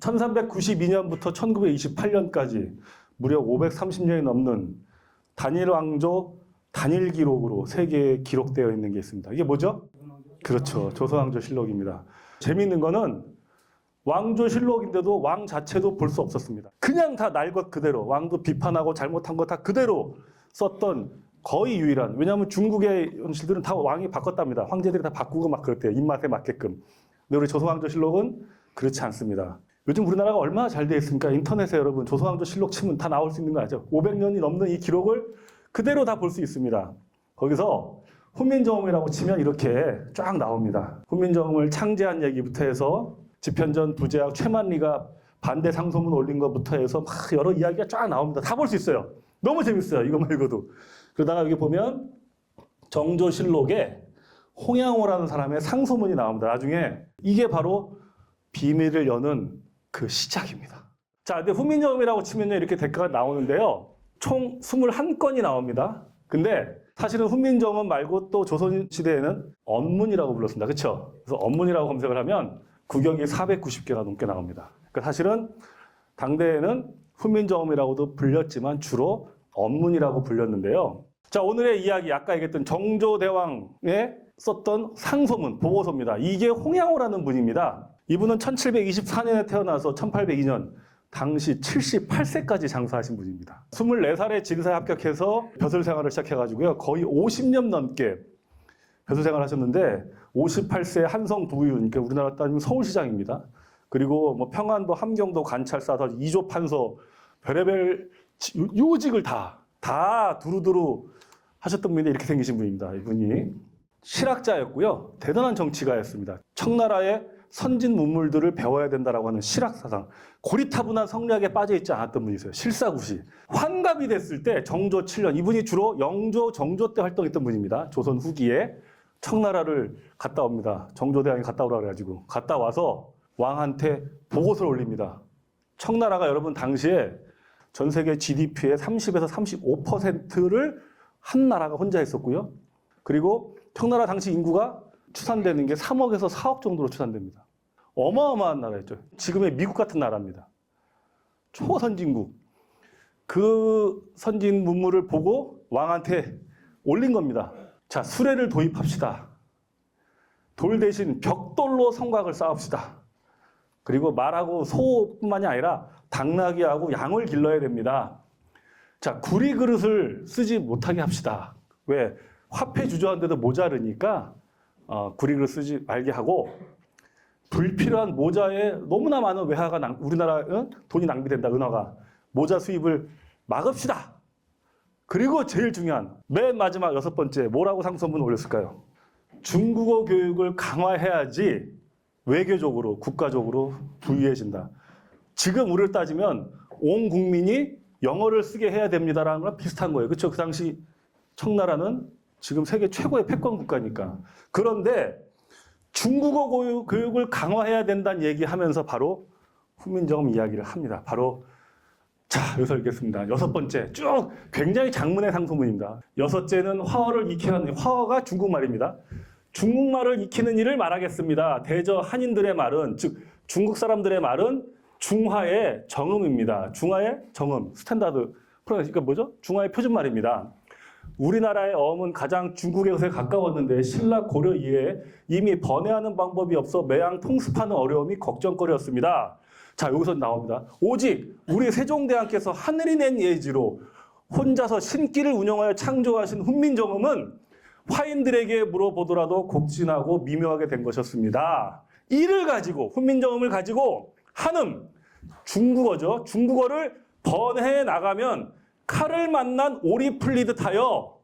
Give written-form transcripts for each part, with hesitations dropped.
1392년부터 1928년까지 무려 530년이 넘는 단일 왕조 단일 기록으로 세계에 기록되어 있는 게 있습니다. 이게 뭐죠? 그렇죠. 조선왕조실록입니다. 재미있는 거는 왕조실록인데도 왕 자체도 볼 수 없었습니다. 그냥 다 날 것 그대로 왕도 비판하고 잘못한 거 다 그대로 썼던 거의 유일한, 왜냐하면 중국의 현실들은 다 왕이 바꿨답니다. 황제들이 다 바꾸고 막 그랬대요. 입맛에 맞게끔. 근데 우리 조선왕조실록은 그렇지 않습니다. 요즘 우리나라가 얼마나 잘 돼 있습니까? 인터넷에 여러분 조선왕조실록 치면 다 나올 수 있는 거 아죠? 500년이 넘는 이 기록을 그대로 다 볼 수 있습니다. 거기서 훈민정음이라고 치면 이렇게 쫙 나옵니다. 훈민정음을 창제한 얘기부터 해서 집현전 부제학 최만리가 반대 상소문 올린 것부터 해서 막 여러 이야기가 쫙 나옵니다. 다 볼 수 있어요. 너무 재밌어요. 이거 말고도. 그러다가 여기 보면 정조실록에 홍양호라는 사람의 상소문이 나옵니다. 나중에 이게 바로 비밀을 여는 그 시작입니다. 자, 근데 훈민정음이라고 치면요, 이렇게 대가가 나오는데요. 총 21건이 나옵니다. 근데 사실은 훈민정음 말고 또 조선시대에는 언문이라고 불렀습니다. 그렇죠? 그래서 언문이라고 검색을 하면 구경이 490개가 넘게 나옵니다. 그러니까 사실은 당대에는 훈민정음이라고도 불렸지만 주로 언문이라고 불렸는데요. 자, 오늘의 이야기, 아까 얘기했던 정조대왕에 썼던 상소문, 보고서입니다. 이게 홍양호라는 분입니다. 이분은 1724년에 태어나서 1802년, 당시 78세까지 장사하신 분입니다. 24살에 진사에 합격해서 벼슬 생활을 시작해가지고요. 거의 50년 넘게 벼슬 생활을 하셨는데 58세 한성 부의원, 그러니까 우리나라 따지면 서울시장입니다. 그리고 뭐 평안도, 함경도 관찰사서, 이조 판서, 별의별 요직을 다 두루두루 하셨던 분인데 이렇게 생기신 분입니다. 이분이 실학자였고요. 대단한 정치가였습니다. 청나라의 선진 문물들을 배워야 된다라고 하는 실학사상, 고리타분한 성리학에 빠져있지 않았던 분이세요. 실사구시. 환갑이 됐을 때 정조 7년, 이분이 주로 영조, 정조 때 활동했던 분입니다. 조선 후기에 청나라를 갔다 옵니다. 정조대왕이 갔다 오라 그래가지고 갔다 와서 왕한테 보고서를 올립니다. 청나라가 여러분 당시에 전 세계 GDP의 30에서 35%를 한 나라가 혼자 했었고요. 그리고 청나라 당시 인구가 추산되는 게 3억에서 4억 정도로 추산됩니다. 어마어마한 나라였죠. 지금의 미국 같은 나라입니다. 초선진국. 그 선진 문물을 보고 왕한테 올린 겁니다. 자, 수레를 도입합시다. 돌 대신 벽돌로 성곽을 쌓읍시다. 그리고 말하고 소뿐만이 아니라 당나귀하고 양을 길러야 됩니다. 자, 구리 그릇을 쓰지 못하게 합시다. 왜? 화폐 주저하는데도 모자르니까 구리 그릇 쓰지 말게 하고, 불필요한 모자에 너무나 많은 외화가 우리나라 돈이 낭비된다, 은화가. 모자 수입을 막읍시다. 그리고 제일 중요한 맨 마지막 6번째, 뭐라고 상소문을 올렸을까요? 중국어 교육을 강화해야지 외교적으로, 국가적으로 부유해진다. 지금 우리를 따지면 온 국민이 영어를 쓰게 해야 됩니다라는 거랑 비슷한 거예요. 그렇죠? 그 당시 청나라는 지금 세계 최고의 패권 국가니까. 그런데 중국어 교육을 강화해야 된다는 얘기하면서 바로 훈민정음 이야기를 합니다. 바로 자, 여기서 읽겠습니다. 6번째, 쭉 굉장히 장문의 상소문입니다. 6째는 화어를 익히는, 화어가 중국말입니다. 중국말을 익히는 일을 말하겠습니다. 대저 한인들의 말은, 즉 중국 사람들의 말은 중화의 정음입니다. 중화의 정음, 스탠다드, 그러니까 뭐죠? 중화의 표준말입니다. 우리나라의 어음은 가장 중국의 것에 가까웠는데 신라 고려 이후에 이미 번외하는 방법이 없어 매양 통습하는 어려움이 걱정거리였습니다. 자, 여기서 나옵니다. 오직 우리 세종대왕께서 하늘이 낸 예지로 혼자서 신기를 운영하여 창조하신 훈민정음은 화인들에게 물어보더라도 곡진하고 미묘하게 된 것이었습니다. 이를 가지고, 훈민정음을 가지고 한음, 중국어죠. 중국어를 번해해 나가면 칼을 만난 올이 풀리듯 하여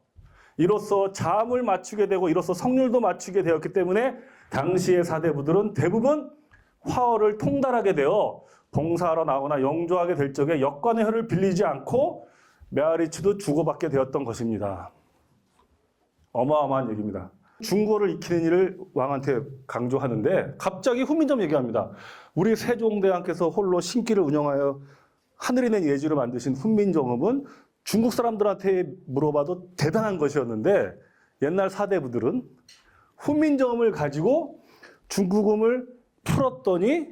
이로써 자음을 맞추게 되고 이로써 성률도 맞추게 되었기 때문에 당시의 사대부들은 대부분 화어를 통달하게 되어 봉사하러 나거나 영조하게 될 적에 역관의 혀를 빌리지 않고 메아리치도 주고받게 되었던 것입니다. 어마어마한 얘기입니다. 중국어를 익히는 일을 왕한테 강조하는데 갑자기 훈민정음 얘기합니다. 우리 세종대왕께서 홀로 신기를 운영하여 하늘이 낸 예지로 만드신 훈민정음은 중국 사람들한테 물어봐도 대단한 것이었는데 옛날 사대부들은 훈민정음을 가지고 중국음을 풀었더니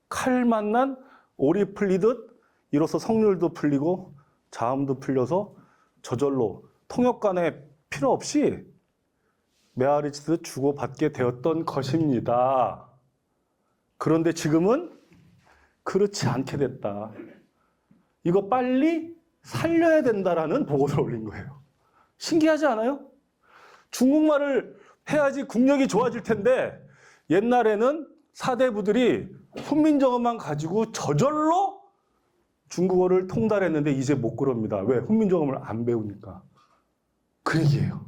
칼 만난 올이 풀리듯 이로써 성률도 풀리고 자음도 풀려서 저절로 통역 간에 필요 없이 메아리 치듯 주고받게 되었던 것입니다. 그런데 지금은 그렇지 않게 됐다. 이거 빨리 살려야 된다라는 보고서를 올린 거예요. 신기하지 않아요? 중국말을 해야지 국력이 좋아질 텐데 옛날에는 사대부들이 훈민정음만 가지고 저절로 중국어를 통달했는데 이제 못 그럽니다. 왜? 훈민정음을 안 배우니까. 그 얘기예요.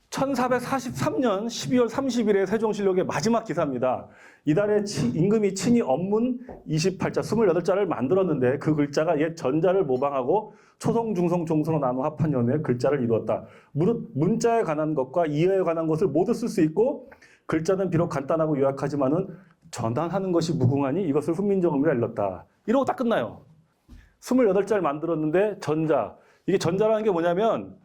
1443년 12월 30일에 세종실록의 마지막 기사입니다. 이달에 임금이 친히 언문 28자, 28자를 만들었는데 그 글자가 옛 전자를 모방하고 초성, 중성, 종성으로 나누어 합한 연의 글자를 이루었다. 무릇 문자에 관한 것과 이어에 관한 것을 모두 쓸 수 있고 글자는 비록 간단하고 요약하지만은 전환하는 것이 무궁하니 이것을 훈민정음이라 일렀다. 이러고 딱 끝나요. 28자를 만들었는데 전자. 이게 전자라는 게 뭐냐면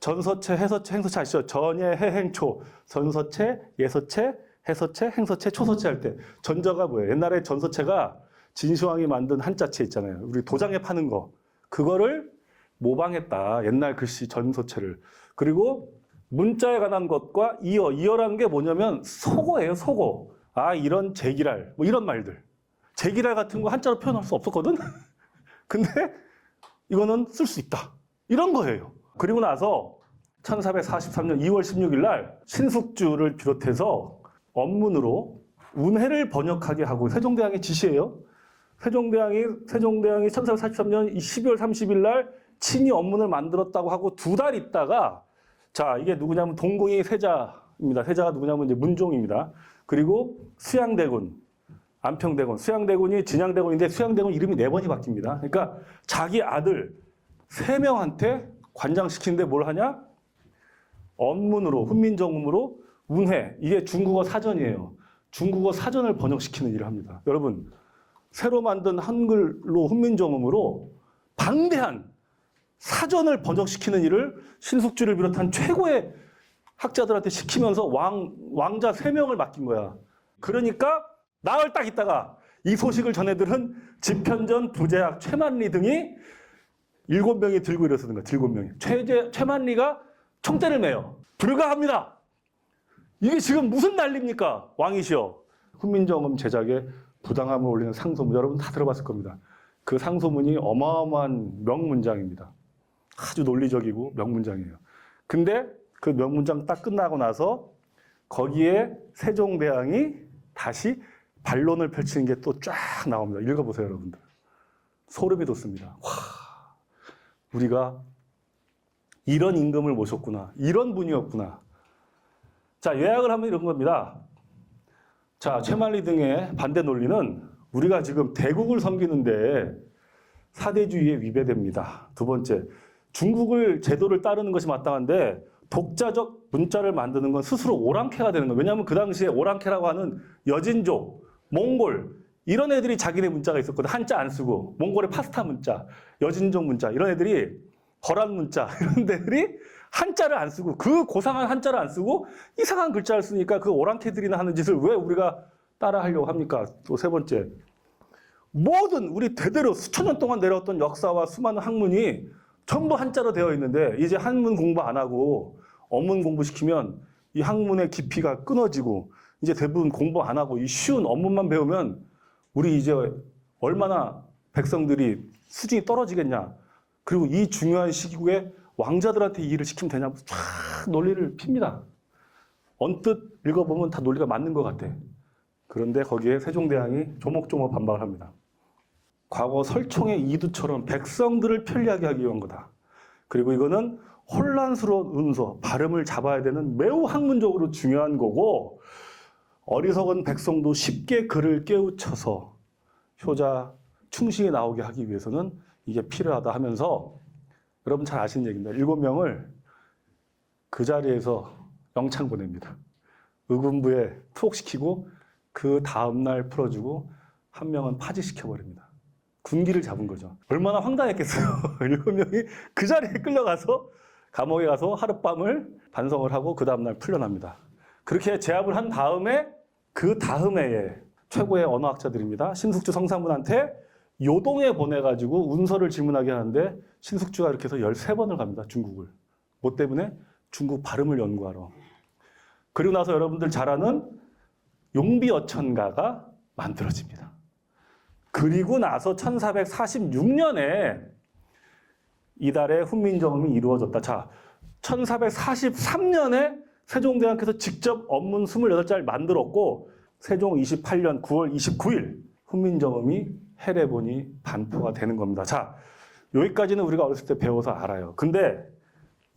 전서체, 해서체, 행서체 아시죠? 전예, 해행초, 전서체, 예서체, 해서체, 행서체, 초서체 할 때 전자가 뭐예요? 옛날에 전서체가 진시황이 만든 한자체 있잖아요. 우리 도장에 파는 거. 그거를 모방했다. 옛날 글씨 전서체를. 그리고 문자에 관한 것과 이어라는 게 뭐냐면 소고예요, 소고. 아, 이런 제기랄, 뭐 이런 말들. 제기랄 같은 거 한자로 표현할 수 없었거든? 근데 이거는 쓸 수 있다. 이런 거예요. 그리고 나서 1443년 2월 16일 날 신숙주를 비롯해서 언문으로 운해를 번역하게 하고 세종대왕의 지시예요. 세종대왕이 1443년 12월 30일 날 친히 언문을 만들었다고 하고 2달 있다가 자, 이게 누구냐면 동공이 세자입니다. 세자가 누구냐면 이제 문종입니다. 그리고 수양대군, 안평대군, 수양대군이 진양대군인데 수양대군 이름이 4번이 바뀝니다. 그러니까 자기 아들 3명한테 관장시키는데 뭘 하냐? 언문으로, 훈민정음으로 운해, 이게 중국어 사전이에요. 중국어 사전을 번역시키는 일을 합니다. 여러분, 새로 만든 한글로 훈민정음으로 방대한 사전을 번역시키는 일을 신숙주를 비롯한 최고의 학자들한테 시키면서 왕자 3명을 맡긴 거야. 그러니까 나흘 딱 있다가 이 소식을 전해들은 집현전, 부재학, 최만리 등이 7명이 들고 일어서는 거야. 7명이. 최만리가 총대를 매요. 불가합니다. 이게 지금 무슨 난리입니까? 왕이시여. 훈민정음 제작에 부당함을 올리는 상소문. 여러분 다 들어봤을 겁니다. 그 상소문이 어마어마한 명문장입니다. 아주 논리적이고 명문장이에요. 근데 그 명문장 딱 끝나고 나서 거기에 세종대왕이 다시 반론을 펼치는 게 또 쫙 나옵니다. 읽어보세요, 여러분들. 소름이 돋습니다. 와, 우리가 이런 임금을 모셨구나. 이런 분이었구나. 자, 요약을 하면 이런 겁니다. 자, 최만리 등의 반대 논리는 우리가 지금 대국을 섬기는데 사대주의에 위배됩니다. 2번째, 중국을 제도를 따르는 것이 마땅한데 독자적 문자를 만드는 건 스스로 오랑캐가 되는 거예요. 왜냐하면 그 당시에 오랑캐라고 하는 여진족, 몽골 이런 애들이 자기네 문자가 있었거든. 한자 안 쓰고 몽골의 파스타 문자, 여진족 문자 이런 애들이 거란 문자 이런 애들이 한자를 안 쓰고 그 고상한 한자를 안 쓰고 이상한 글자를 쓰니까 그 오랑캐들이나 하는 짓을 왜 우리가 따라하려고 합니까? 또 3번째, 모든 우리 대대로 수천 년 동안 내려왔던 역사와 수많은 학문이 전부 한자로 되어 있는데 이제 한문 공부 안 하고 언문 공부시키면 이 학문의 깊이가 끊어지고 이제 대부분 공부 안 하고 이 쉬운 언문만 배우면 우리 이제 얼마나 백성들이 수준이 떨어지겠냐. 그리고 이 중요한 시기에 왕자들한테 이 일을 시키면 되냐고 쫙 논리를 핍니다. 언뜻 읽어보면 다 논리가 맞는 것 같아. 그런데 거기에 세종대왕이 조목조목 반박을 합니다. 과거 설총의 이두처럼 백성들을 편리하게 하기 위한 거다. 그리고 이거는 혼란스러운 운서, 발음을 잡아야 되는 매우 학문적으로 중요한 거고 어리석은 백성도 쉽게 글을 깨우쳐서 효자, 충신이 나오게 하기 위해서는 이게 필요하다 하면서 여러분 잘 아시는 얘기입니다. 7명을 그 자리에서 영창 보냅니다. 의군부에 투옥시키고 그 다음날 풀어주고 한 명은 파직시켜버립니다. 군기를 잡은 거죠. 얼마나 황당했겠어요. 7명이 그 자리에 끌려가서 감옥에 가서 하룻밤을 반성을 하고 그 다음날 풀려납니다. 그렇게 제압을 한 다음에 그 다음 해에 최고의 언어학자들입니다. 신숙주 성사문한테 요동에 보내가지고 운서를 질문하게 하는데 신숙주가 이렇게 해서 13번을 갑니다. 중국을. 뭐 때문에? 중국 발음을 연구하러. 그리고 나서 여러분들 잘 아는 용비어천가가 만들어집니다. 그리고 나서 1446년에 이달에 훈민정음이 이루어졌다. 자, 1443년에 세종대왕께서 직접 언문 28자를 만들었고 세종 28년 9월 29일 훈민정음이 해례본이 반포가 되는 겁니다. 자, 여기까지는 우리가 어렸을 때 배워서 알아요. 근데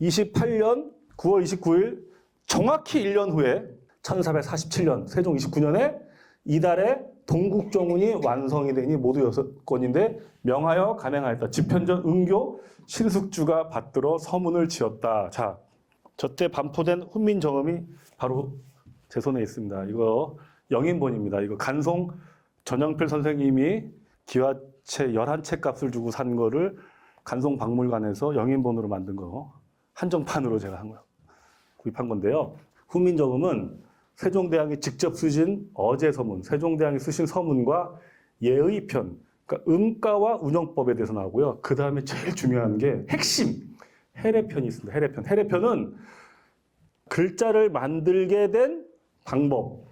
28년 9월 29일 정확히 1년 후에 1447년 세종 29년에 이달에 동국정운이 완성이 되니 모두 6건인데 명하여 간행하였다. 집현전 은교 신숙주가 받들어 서문을 지었다. 자, 저때 반포된 훈민정음이 바로 제 손에 있습니다. 이거 영인본입니다. 이거 간송 전영필 선생님이 기와체 11채 값을 주고 산 거를 간송박물관에서 영인본으로 만든 거 한정판으로 제가 한 거예요. 구입한 건데요. 훈민정음은 세종대왕이 직접 쓰신 어제서문, 세종대왕이 쓰신 서문과 예의편, 그러니까 음가와 운영법에 대해서 나오고요. 그 다음에 제일 중요한 게 핵심, 해례편이 있습니다. 해례편. 해례편은 글자를 만들게 된 방법,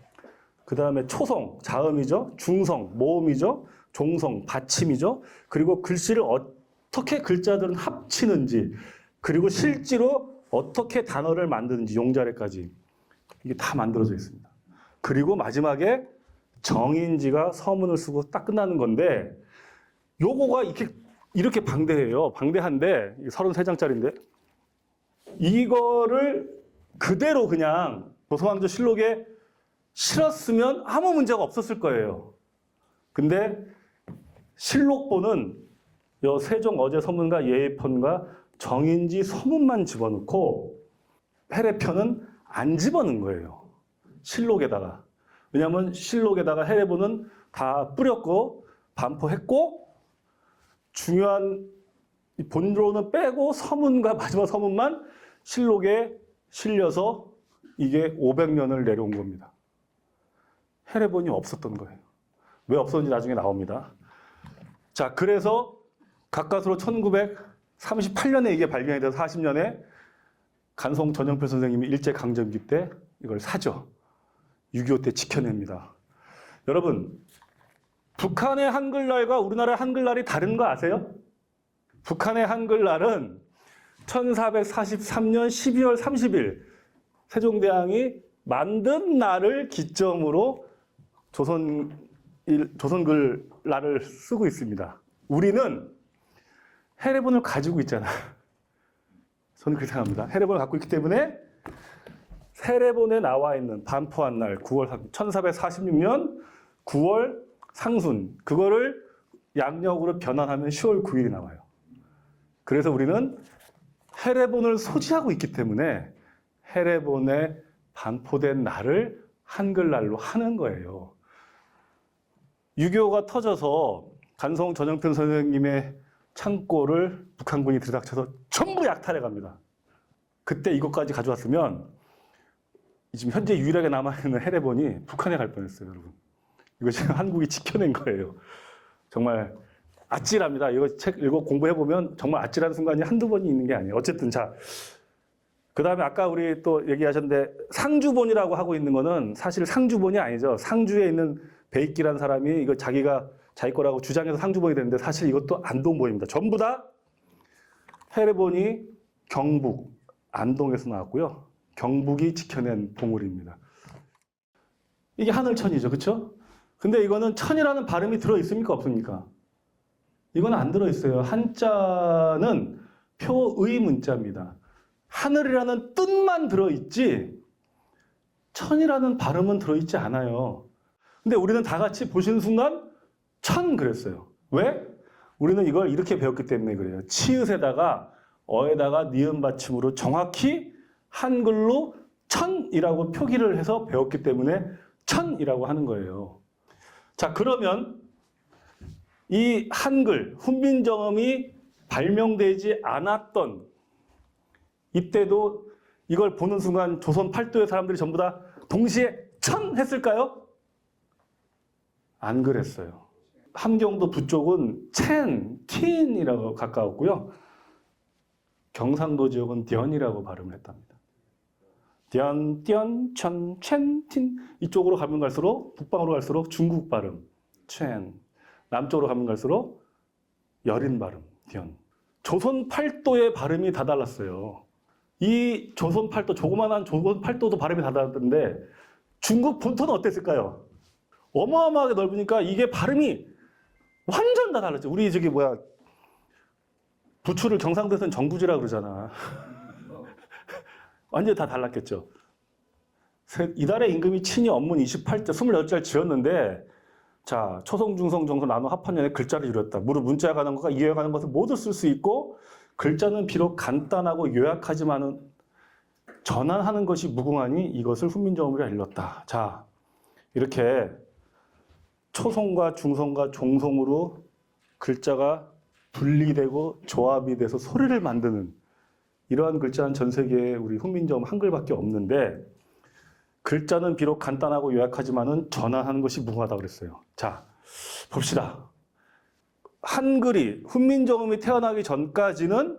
그 다음에 초성, 자음이죠. 중성, 모음이죠. 종성, 받침이죠. 그리고 글씨를 어떻게 글자들은 합치는지, 그리고 실제로 어떻게 단어를 만드는지, 용자래까지. 이게 다 만들어져 있습니다. 그리고 마지막에 정인지가 서문을 쓰고 딱 끝나는 건데, 요거가 이렇게 방대해요. 방대한데, 33장짜리인데, 이거를 그대로 그냥 조선왕조 실록에 실었으면 아무 문제가 없었을 거예요. 근데 실록본은 요 세종 어제 서문과 예의편과 정인지 서문만 집어넣고 해례편은 안 집어넣은 거예요. 실록에다가. 왜냐하면 실록에다가 해례본은 다 뿌렸고 반포했고 중요한 본로는 빼고 서문과 마지막 서문만 실록에 실려서 이게 500년을 내려온 겁니다. 해례본이 없었던 거예요. 왜 없었는지 나중에 나옵니다. 자, 그래서 가까스로 1938년에 이게 발견이 돼서 40년에 간송 전영필 선생님이 일제강점기 때 이걸 사죠. 6.25 때 지켜냅니다. 여러분, 북한의 한글날과 우리나라의 한글날이 다른 거 아세요? 북한의 한글날은 1443년 12월 30일 세종대왕이 만든 날을 기점으로 조선글날을 쓰고 있습니다. 우리는 해례본을 가지고 있잖아. 저는 그렇게 생각합니다. 해례본을 갖고 있기 때문에 해례본에 나와 있는 반포한 날 1446년 9월 상순, 그거를 양력으로 변환하면 10월 9일이 나와요. 그래서 우리는 해례본을 소지하고 있기 때문에 해례본에 반포된 날을 한글날로 하는 거예요. 6.25가 터져서 간송 전영필 선생님의 창고를 북한군이 들이닥쳐서 전부 약탈해 갑니다. 그때 이것까지 가져왔으면 지금 현재 유일하게 남아있는 해례본이 북한에 갈 뻔했어요, 여러분. 이거 지금 한국이 지켜낸 거예요. 정말 아찔합니다. 이거 책 읽고 공부해보면 정말 아찔한 순간이 한두 번이 있는 게 아니에요. 어쨌든 자, 그 다음에 아까 우리 또 얘기하셨는데 상주본이라고 하고 있는 거는 사실 상주본이 아니죠. 상주에 있는 베이끼라는 사람이 이거 자기가 자기 거라고 주장해서 상주본이 됐는데 사실 이것도 안동본입니다. 전부 다 해례본이 경북, 안동에서 나왔고요. 경북이 지켜낸 보물입니다. 이게 하늘천이죠. 그렇죠? 근데 이거는 천이라는 발음이 들어있습니까? 없습니까? 이건 안 들어있어요. 한자는 표의 문자입니다. 하늘이라는 뜻만 들어있지 천이라는 발음은 들어있지 않아요. 근데 우리는 다 같이 보시는 순간 천 그랬어요. 왜? 우리는 이걸 이렇게 배웠기 때문에 그래요. 치읓에다가 어에다가 니은 받침으로 정확히 한글로 천이라고 표기를 해서 배웠기 때문에 천이라고 하는 거예요. 자, 그러면 이 한글, 훈민정음이 발명되지 않았던 이때도 이걸 보는 순간 조선 팔도의 사람들이 전부 다 동시에 천 했을까요? 안 그랬어요. 함경도 북쪽은 틴이라고 가까웠고요. 경상도 지역은 련이라고 발음을 했답니다. 련, 천, 틴. 이쪽으로 가면 갈수록, 북방으로 갈수록 중국 발음, 첸. 남쪽으로 가면 갈수록 여린 발음, 련. 조선 팔도의 발음이 다 달랐어요. 이 조선 팔도, 조그만한 조선 팔도도 발음이 다 달랐는데 중국 본토는 어땠을까요? 어마어마하게 넓으니까 이게 발음이 완전 다 달랐죠. 우리 저기 부추를 경상도에서는 정부지라 그러잖아. 완전히 다 달랐겠죠. 이달의 임금이 친히 언문 28자, 28자를 지었는데 자, 초성, 중성, 정성 나눠 합한년에 글자를 이뤘다. 무릇 문자에 관한 것과 이해에 관한 것을 모두 쓸 수 있고 글자는 비록 간단하고 요약하지만은 전환하는 것이 무궁하니 이것을 훈민정음이라 일렀다. 자, 이렇게 초성과 중성과 종성으로 글자가 분리되고 조합이 돼서 소리를 만드는 이러한 글자는 전 세계에 우리 훈민정음 한글밖에 없는데 글자는 비록 간단하고 요약하지만은 전환하는 것이 무궁하다고 그랬어요. 자, 봅시다. 한글이 훈민정음이 태어나기 전까지는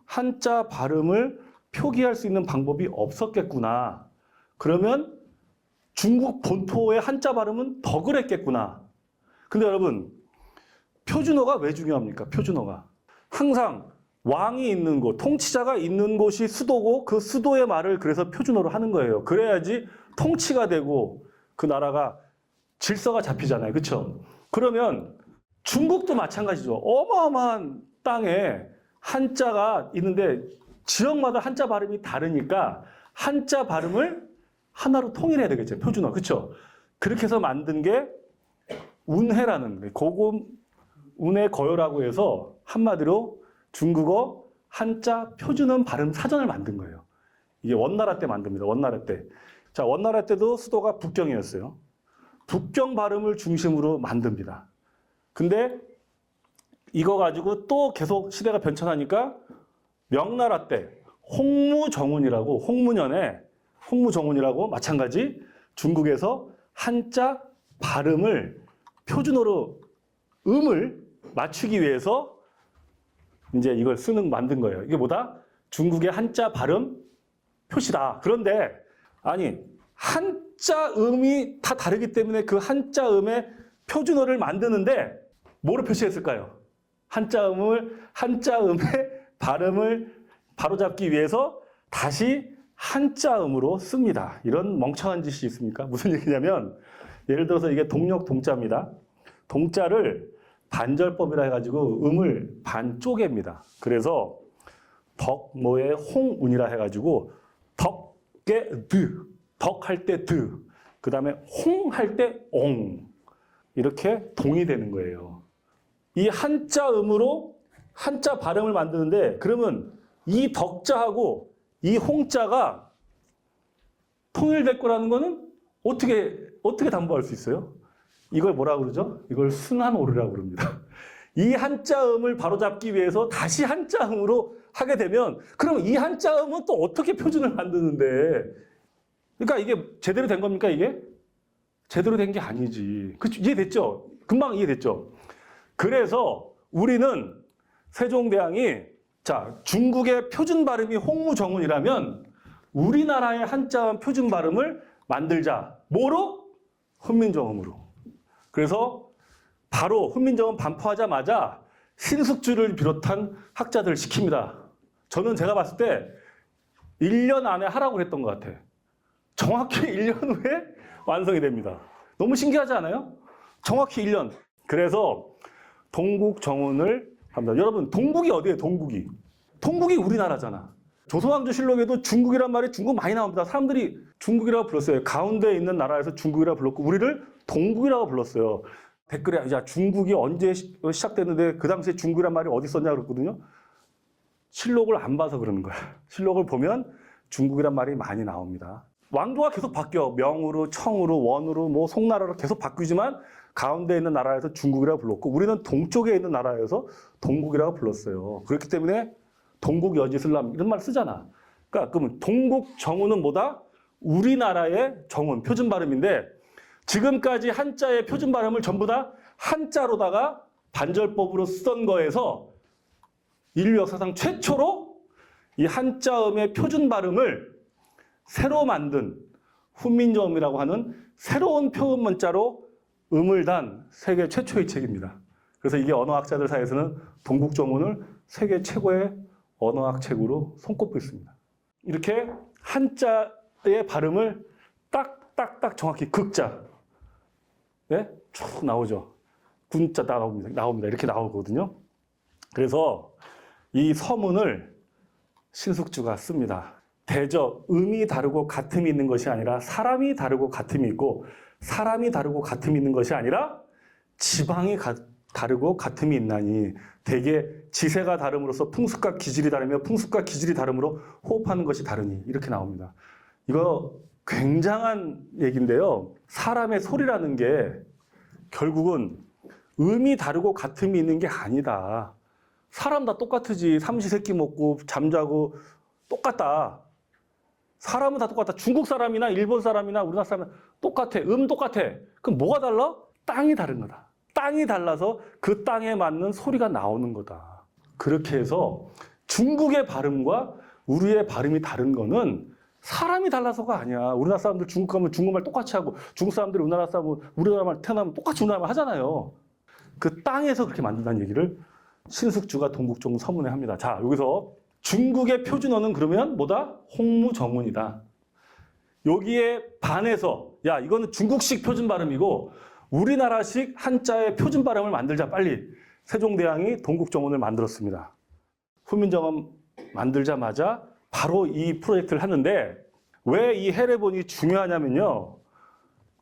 한자 발음을 표기할 수 있는 방법이 없었겠구나. 그러면 중국 본토의 한자 발음은 더 그랬겠구나. 근데 여러분, 표준어가 왜 중요합니까? 표준어가. 항상 왕이 있는 곳, 통치자가 있는 곳이 수도고 그 수도의 말을 그래서 표준어로 하는 거예요. 그래야지 통치가 되고 그 나라가 질서가 잡히잖아요. 그렇죠? 그러면 중국도 마찬가지죠. 어마어마한 땅에 한자가 있는데 지역마다 한자 발음이 다르니까 한자 발음을 하나로 통일해야 되겠죠. 표준어. 그렇죠? 그렇게 해서 만든 게 운해라는 고급 운해 거요라고 해서 한마디로 중국어 한자 표준어 발음 사전을 만든 거예요. 이게 원나라 때 만듭니다. 원나라 때. 자, 원나라 때도 수도가 북경이었어요. 북경 발음을 중심으로 만듭니다. 근데 이거 가지고 또 계속 시대가 변천하니까 명나라 때 홍무정운이라고 홍무정운이라고 마찬가지 중국에서 한자 발음을 표준어로 음을 맞추기 위해서 이제 이걸 만든 거예요. 이게 뭐다? 중국의 한자 발음 표시다. 그런데 아니 한자 음이 다 다르기 때문에 그 한자 음의 표준어를 만드는데 뭐로 표시했을까요? 한자 음의 발음을 바로잡기 위해서 다시 한자 음으로 씁니다. 이런 멍청한 짓이 있습니까? 무슨 얘기냐면 예를 들어서 이게 동력 동자입니다. 동자를 반절법이라 해가지고 음을 반 쪼갭니다. 그래서 덕모의 홍운이라 해가지고 덕의 드, 덕 할 때 드, 그 다음에 홍 할 때 옹 이렇게 동이 되는 거예요. 이 한자 음으로 한자 발음을 만드는데 그러면 이 덕자하고 이 홍자가 통일될 거라는 거는 어떻게 담보할 수 있어요? 이걸 뭐라고 그러죠? 이걸 순환오류라고 그럽니다. 이 한자음을 바로잡기 위해서 다시 한자음으로 하게 되면 그럼 이 한자음은 또 어떻게 표준을 만드는데 그러니까 이게 제대로 된 겁니까 이게? 제대로 된 게 아니지. 이해됐죠? 금방 이해됐죠? 그래서 우리는 세종대왕이 자 중국의 표준 발음이 홍무정운이라면 우리나라의 한자음 표준 발음을 만들자. 뭐로? 훈민정음으로. 그래서 바로 훈민정음 반포하자마자 신숙주를 비롯한 학자들을 시킵니다. 저는 제가 봤을 때 1년 안에 하라고 했던 것 같아. 정확히 1년 후에 완성이 됩니다. 너무 신기하지 않아요? 정확히 1년. 그래서 동국정운을 합니다. 여러분 동국이 어디예요? 동국이. 동국이 우리나라잖아. 조선왕조실록에도 중국이란 말이 중국 많이 나옵니다. 사람들이 중국이라고 불렀어요. 가운데 있는 나라에서 중국이라고 불렀고 우리를 동국이라고 불렀어요. 댓글에 야 중국이 언제 시작됐는데 그 당시에 중국이란 말이 어디 있었냐 그랬거든요. 실록을 안 봐서 그러는 거야. 실록을 보면 중국이란 말이 많이 나옵니다. 왕조가 계속 바뀌어. 명으로, 청으로, 원으로, 뭐 송나라로 계속 바뀌지만 가운데 있는 나라에서 중국이라고 불렀고 우리는 동쪽에 있는 나라에서 동국이라고 불렀어요. 그렇기 때문에 동국 여지슬람 이런 말 쓰잖아. 그러니까 그러면 동국 정운은 뭐다? 우리나라의 정운 표준 발음인데 지금까지 한자의 표준 발음을 전부 다 한자로다가 반절법으로 쓰던 거에서 인류 역사상 최초로 이 한자음의 표준 발음을 새로 만든 훈민정음이라고 하는 새로운 표현 문자로 음을 단 세계 최초의 책입니다. 그래서 이게 언어학자들 사이에서는 동국정운을 세계 최고의 언어학 책으로 손꼽고 있습니다. 이렇게 한자의 발음을 딱딱딱 정확히 극자, 네? 쭉 나오죠. 군자 나옵니다. 이렇게 나오거든요. 그래서 이 서문을 신숙주가 씁니다. 대저 음이 다르고 같음이 있는 것이 아니라 사람이 다르고 같음이 있고 사람이 다르고 같음이 있는 것이 아니라 지방이 다르고 같음이 있나니 대개 지세가 다름으로써 풍습과 기질이 다르며 풍습과 기질이 다름으로 호흡하는 것이 다르니 이렇게 나옵니다. 이거 굉장한 얘기인데요. 사람의 소리라는 게 결국은 음이 다르고 같음이 있는 게 아니다. 사람 다 똑같으지. 삼시세끼 먹고 잠자고 똑같다. 사람은 다 똑같다. 중국 사람이나 일본 사람이나 우리나라 사람이나 똑같아. 똑같아. 그럼 뭐가 달라? 땅이 다른 거다. 땅이 달라서 그 땅에 맞는 소리가 나오는 거다. 그렇게 해서 중국의 발음과 우리의 발음이 다른 거는 사람이 달라서가 아니야. 우리나라 사람들 중국 가면 중국말 똑같이 하고 중국 사람들이 우리나라 사람은 우리나라 말 태어나면 똑같이 우리나라 말 하잖아요. 그 땅에서 그렇게 만든다는 얘기를 신숙주가 동국정운 서문에 합니다. 자, 여기서 중국의 표준어는 그러면 뭐다? 홍무정운이다. 여기에 반해서 야, 이거는 중국식 표준 발음이고 우리나라식 한자의 표준 발음을 만들자 빨리. 세종대왕이 동국정운을 만들었습니다. 훈민정음 만들자마자 바로 이 프로젝트를 하는데 왜 이 해례본이 중요하냐면요.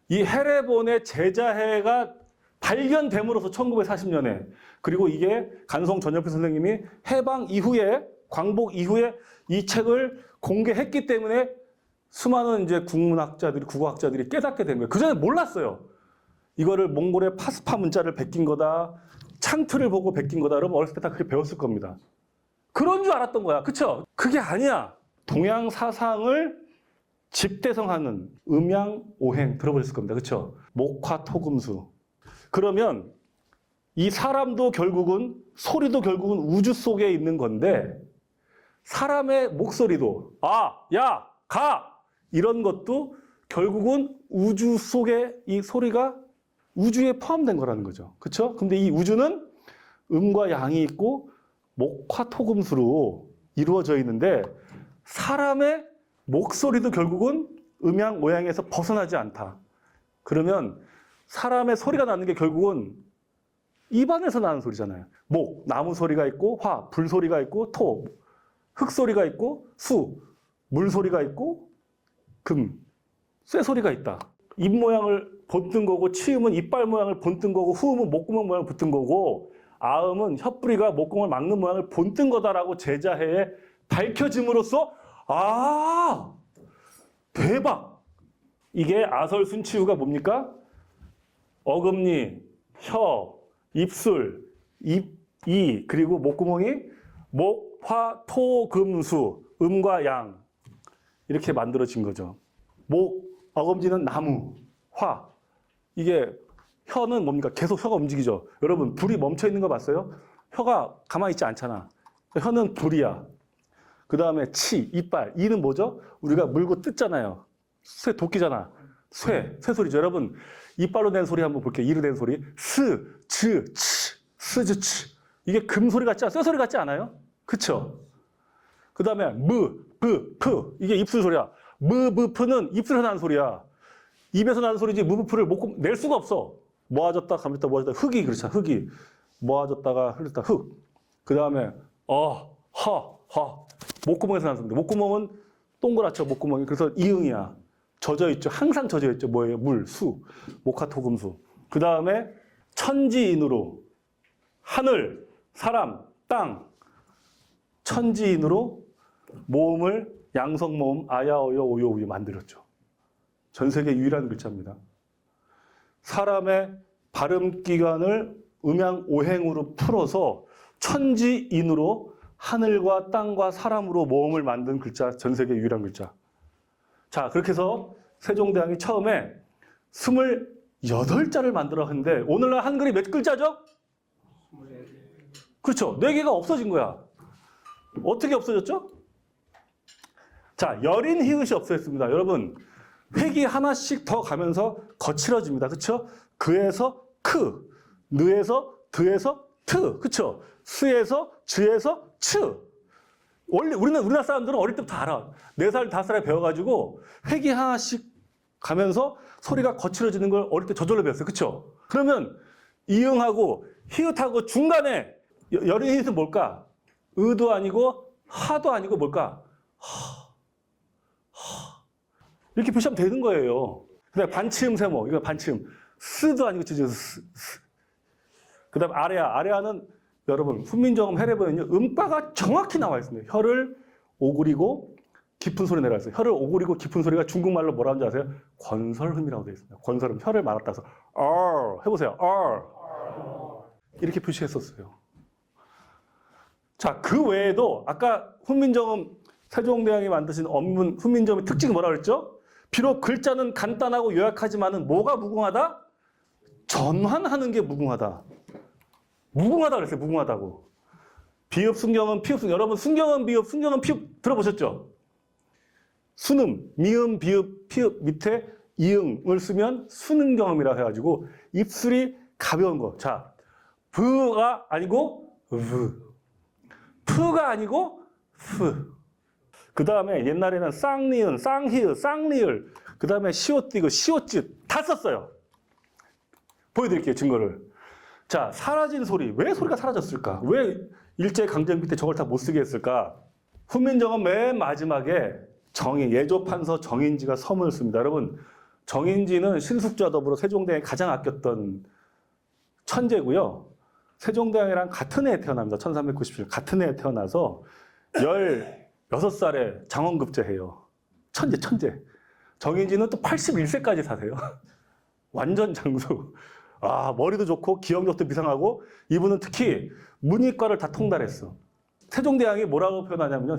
이 해례본의 제자해가 발견됨으로써 1940년에 그리고 이게 간송 전엽필 선생님이 해방 이후에 광복 이후에 이 책을 공개했기 때문에 수많은 이제 국문학자들이 국어학자들이 깨닫게 된 거예요. 그전에 몰랐어요. 이거를 몽골의 파스파 문자를 베낀 거다. 창틀을 보고 베낀 거다. 여러분 어렸을 때 다 그렇게 배웠을 겁니다. 그런 줄 알았던 거야. 그쵸? 그게 아니야. 동양 사상을 집대성하는 음양오행 들어보셨을 겁니다. 그쵸? 목화토금수. 그러면 이 사람도 결국은 소리도 결국은 우주 속에 있는 건데 사람의 목소리도 야, 가! 이런 것도 결국은 우주 속에 이 소리가 우주에 포함된 거라는 거죠. 그렇죠? 근데 이 우주는 음과 양이 있고 목화토금수로 이루어져 있는데 사람의 목소리도 결국은 음양 모양에서 벗어나지 않다. 그러면 사람의 소리가 나는 게 결국은 입안에서 나는 소리잖아요. 목, 나무 소리가 있고 화, 불 소리가 있고 토, 흙 소리가 있고 수, 물 소리가 있고 금, 쇠 소리가 있다. 입 모양을 본뜬 거고 치음은 이빨 모양을 본뜬 거고 후음은 목구멍 모양을 본뜬 거고 아음은 혀뿌리가 목구멍을 막는 모양을 본뜬 거다라고 제자해에 밝혀짐으로써 아 대박! 이게 아설순치유가 뭡니까? 어금니, 혀, 입술, 이 그리고 목구멍이 목, 화, 토, 금, 수 음과 양 이렇게 만들어진 거죠. 목, 어금니는 나무, 화. 이게 혀는 뭡니까? 계속 혀가 움직이죠. 여러분 불이 멈춰 있는 거 봤어요? 혀가 가만히 있지 않잖아. 혀는 불이야. 그 다음에 치, 이빨. 이는 뭐죠? 우리가 물고 뜯잖아요. 쇠 도끼잖아. 쇠 소리죠. 여러분 이빨로 낸 소리 한번 볼게요. 이로 낸 소리. 스, 즈, 치, 스즈, 치. 이게 금 소리 같지 않아요? 쇠 소리 같지 않아요? 그쵸? 그 다음에 무, 브, 프. 이게 입술 소리야. 무, 브, 프는 입술에서 나는 소리야. 입에서 나는 소리지 무, 브, 프를 낼 수가 없어. 모아졌다 감졌다 모아졌다. 흙이 그렇잖아. 흙이. 모아졌다가 흘렸다 흙. 그 다음에 목구멍에서 나는 소리인데 목구멍은 동그랗죠. 목구멍이. 그래서 이응이야. 젖어있죠. 항상 젖어있죠. 뭐예요? 물, 수, 목화토금수. 그 다음에 천지인으로 하늘, 사람, 땅. 천지인으로 모음을 양성모음 아야, 어여, 오요, 우유 만들었죠. 전 세계 유일한 글자입니다. 사람의 발음기관을 음양오행으로 풀어서 천지인으로 하늘과 땅과 사람으로 모음을 만든 글자, 전 세계 유일한 글자. 자, 그렇게 해서 세종대왕이 처음에 8자를 만들어 했는데 오늘날 한글이 몇 글자죠? 그렇죠. 4개가 없어진 거야. 어떻게 없어졌죠? 자, 여린 히읗이 없어졌습니다. 여러분, 획이 하나씩 더 가면서 거칠어집니다. 그렇죠? 그에서 크, 느에서 드에서 트, 그렇죠? 스에서 즈에서 츠. 원래 우리나라 사람들은 어릴 때부터 알아. 4살, 5살에 배워가지고 획이 하나씩 가면서 소리가 거칠어지는 걸 어릴 때 저절로 배웠어요. 그렇죠? 그러면 이응하고 히읗하고 중간에 여린 히읗은 뭘까? 의도 아니고 하도 아니고 뭘까? 이렇게 표시하면 되는 거예요. 그다음에 반치음 세모, 이거 반치음. 스도 아니고 즈죠. 그다음에 아래아는 여러분 훈민정음 해례본은요 음가가 정확히 나와 있습니다. 혀를 오그리고 깊은 소리 내라 했어요. 혀를 오그리고 깊은 소리가 중국말로 뭐라는 줄 아세요? 권설음이라고 되어 있습니다. 권설음, 혀를 말았다 해서 해보세요. 이렇게 표시했었어요. 자, 그 외에도 아까 훈민정음 세종대왕이 만드신 언문 훈민정음의 특징이 뭐라 그랬죠? 비록 글자는 간단하고 요약하지만은 뭐가 무궁하다? 전환하는 게 무궁하다. 무궁하다 그랬어요. 무궁하다고. 비읍 순경음, 피읍 순경. 여러분 순경음, 비읍, 순경음, 피읍 들어보셨죠? 순음, 미음, 비읍, 피읍 밑에 이응을 쓰면 순음경음이라 해가지고 입술이 가벼운 거. 자, 브가 아니고 브, 프가 아니고 프. 그 다음에 옛날에는 쌍니은, 쌍히읗, 쌍리을, 그 다음에 시옷디귿, 시옷짓 다 썼어요. 보여드릴게요, 증거를. 자, 사라진 소리. 왜 소리가 사라졌을까? 왜 일제강점기 때 저걸 다 못 쓰게 했을까? 훈민정음 맨 마지막에 예조판서 정인지가 서문을 씁니다. 여러분, 정인지는 신숙주와 더불어 세종대왕이 가장 아꼈던 천재고요. 세종대왕이랑 같은 해에 태어납니다. 1397. 같은 해에 태어나서 16살에 장원급제해요. 천재. 정인지는 또 81세까지 사세요. 완전 장수. 머리도 좋고 기억력도 비상하고 이분은 특히 문이과를 다 통달했어. 세종대왕이 뭐라고 표현하냐면요.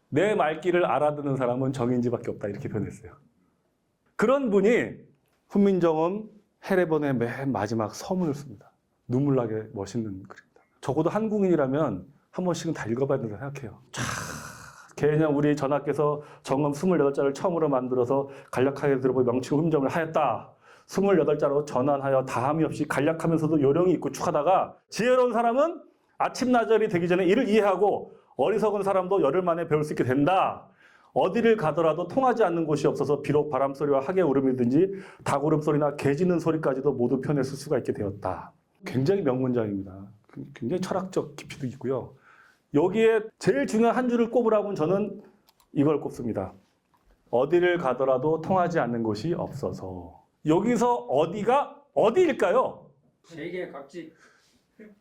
내 말귀를 알아듣는 사람은 정인지밖에 없다. 이렇게 표현했어요. 그런 분이 훈민정음 해례본의 맨 마지막 서문을 씁니다. 눈물나게 멋있는 글입니다. 적어도 한국인이라면 한 번씩은 다 읽어봐야 된다고 생각해요. 개념 우리 전하께서 정음 28자를 처음으로 만들어서 간략하게 들어보고 명칭 훈정을 하였다. 28자로 전환하여 다함이 없이 간략하면서도 요령이 있고 축하다가 지혜로운 사람은 아침나절이 되기 전에 이를 이해하고 어리석은 사람도 열흘 만에 배울 수 있게 된다. 어디를 가더라도 통하지 않는 곳이 없어서 비록 바람소리와 하계 울음이든지 닭 울음소리나 개 짖는 소리까지도 모두 표현했을 수가 있게 되었다. 굉장히 명문장입니다. 굉장히 철학적 깊이도 있고요. 여기에 제일 중요한 한 줄을 꼽으라면 저는 이걸 꼽습니다. 어디를 가더라도 통하지 않는 곳이 없어서. 여기서 어디가 어디일까요? 세계 각지.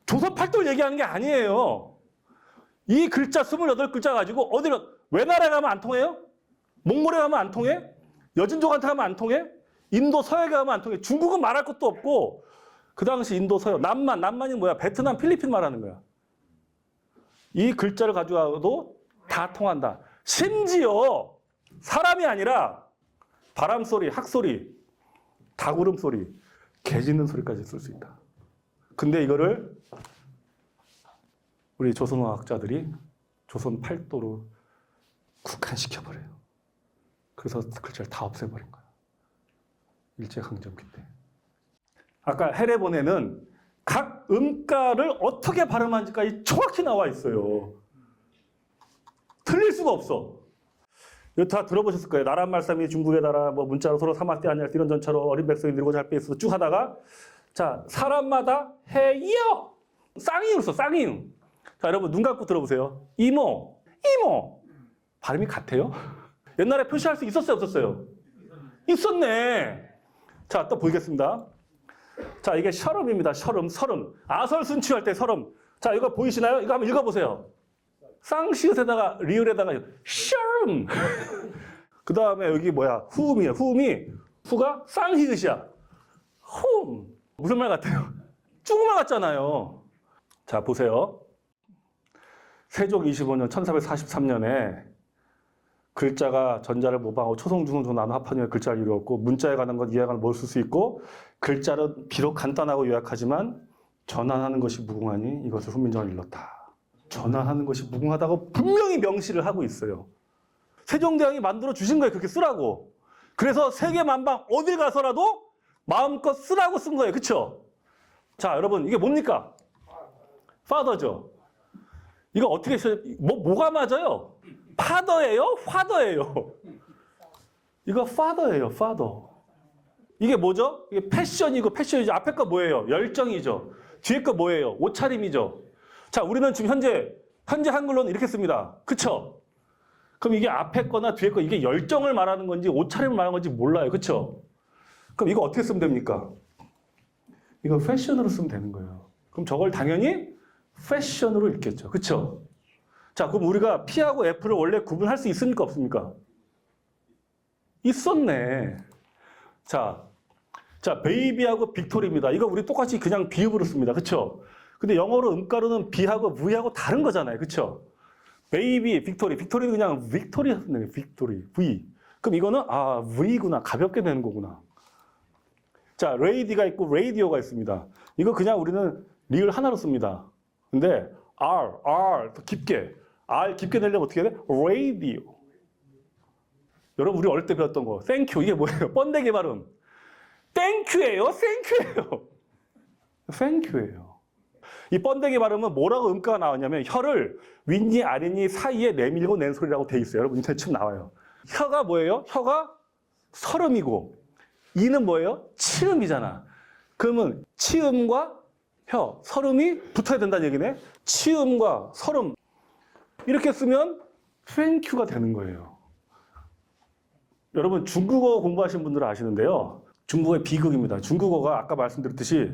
조선 팔도를 얘기하는 게 아니에요. 이 글자 28글자 가지고 어디를 외나라에 가면 안 통해요? 몽골에 가면 안 통해? 여진족한테 가면 안 통해? 인도 서역에 가면 안 통해? 중국은 말할 것도 없고 그 당시 인도 서역 남만이 뭐야? 베트남, 필리핀 말하는 거야. 이 글자를 가져와도 다 통한다. 심지어 사람이 아니라 바람소리, 학소리, 닭울음소리, 개 짖는 소리까지 쓸 수 있다. 근데 이거를 우리 조선어학자들이 조선 팔도로 국한시켜버려요. 그래서 글자를 다 없애버린 거야. 일제강점기 때. 아까 해례본에는 각 음가를 어떻게 발음하는지까지 정확히 나와 있어요. 틀릴 수가 없어. 이거 다 들어보셨을 거예요. 나란 말씀이 중국에 달아 문자로 서로 사막대 아니라 이런 전차로 어린 백성이 늘고 잘 빼있어 쭉 하다가 자 사람마다 해이어 쌍이응 써 쌍이응. 자 여러분 눈 감고 들어보세요. 이모 발음이 같아요? 옛날에 표시할 수 있었어요 없었어요? 있었네. 자 또 보이겠습니다. 자 이게 셔름입니다. 셔름 설음 아설순취할 때 설음. 자 이거 보이시나요? 이거 한번 읽어보세요. 쌍시읒에다가 리을에다가 셔름. 그 다음에 여기 뭐야 후음이에요. 후가 쌍히읗이야. 홈 무슨 말 같아요? 중국말 같잖아요. 자 보세요. 세종 25년 1443년에 글자가 전자를 모방하고 초성, 중성, 종, 나누, 합한 후에 글자를 이루었고 문자에 관한 건 이해하는 뭘 쓸 수 있고 글자는 비록 간단하고 요약하지만 전환하는 것이 무궁하니 이것을 훈민정음을 일렀다. 전환하는 것이 무궁하다고 분명히 명시를 하고 있어요. 세종대왕이 만들어 주신 거예요. 그렇게 쓰라고. 그래서 세계 만방 어딜 가서라도 마음껏 쓰라고 쓴 거예요. 그렇죠? 자, 여러분 이게 뭡니까? father죠. 이거 어떻게 뭐가 맞아요? 파더예요? 화더예요? 이거 father예요. father. 이게 뭐죠? 이게 패션이고 패션이죠. 앞에 거 뭐예요? 열정이죠. 뒤에 거 뭐예요? 옷차림이죠. 자, 우리는 지금 현재 한글로는 이렇게 씁니다. 그쵸? 그럼 이게 앞에 거나 뒤에 거 이게 열정을 말하는 건지 옷차림을 말하는 건지 몰라요. 그쵸? 그럼 이거 어떻게 쓰면 됩니까? 이거 패션으로 쓰면 되는 거예요. 그럼 저걸 당연히 패션으로 읽겠죠. 그쵸? 자, 그럼 우리가 P하고 F를 원래 구분할 수 있습니까? 없습니까? 있었네. 자, 베이비하고 빅토리입니다. 이거 우리 똑같이 그냥 비읍으로 씁니다. 그쵸? 근데 영어로 음가루는 B하고 V하고 다른 거잖아요. 그쵸? 베이비, 빅토리는 그냥 빅토리 쓰는 빅토리, V. 그럼 이거는, V구나. 가볍게 되는 거구나. 자, 레이디가 있고 레이디오가 있습니다. 이거 그냥 우리는 리을 하나로 씁니다. 근데 R, 더 깊게. R 깊게 내려면 어떻게 해야 돼? radio. 여러분, 우리 어릴 때 배웠던 거. thank you. 이게 뭐예요? 번데기 발음. thank you예요? thank you예요? thank you예요. 이 번데기 발음은 뭐라고 음가가 나왔냐면 혀를 윗니, 아랫니 사이에 내밀고 낸 소리라고 돼 있어요. 여러분, 인터넷 치면 나와요. 혀가 뭐예요? 혀가 설음이고 이는 뭐예요? 치음이잖아. 그러면 치음과 혀, 설음이 붙어야 된다는 얘기네. 치음과 설음 이렇게 쓰면 thank you가 되는 거예요. 여러분, 중국어 공부하신 분들은 아시는데요. 중국어의 비극입니다. 중국어가 아까 말씀드렸듯이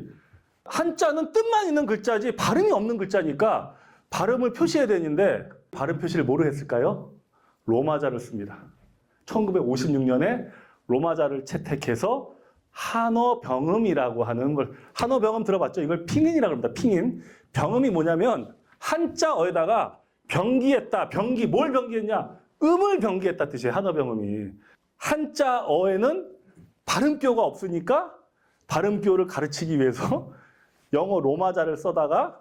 한자는 뜻만 있는 글자지 발음이 없는 글자니까 발음을 표시해야 되는데 발음 표시를 뭐로 했을까요? 로마자를 씁니다. 1956년에 로마자를 채택해서 한어병음이라고 하는 걸, 한어병음 들어봤죠? 이걸 핑인이라고 합니다. 핑인. 병음이 뭐냐면 한자어에다가 병기했다. 병기, 뭘 병기했냐? 음을 병기했다 뜻이에요. 한어병음이. 한자어에는 발음교가 없으니까 발음교를 가르치기 위해서 영어 로마자를 써다가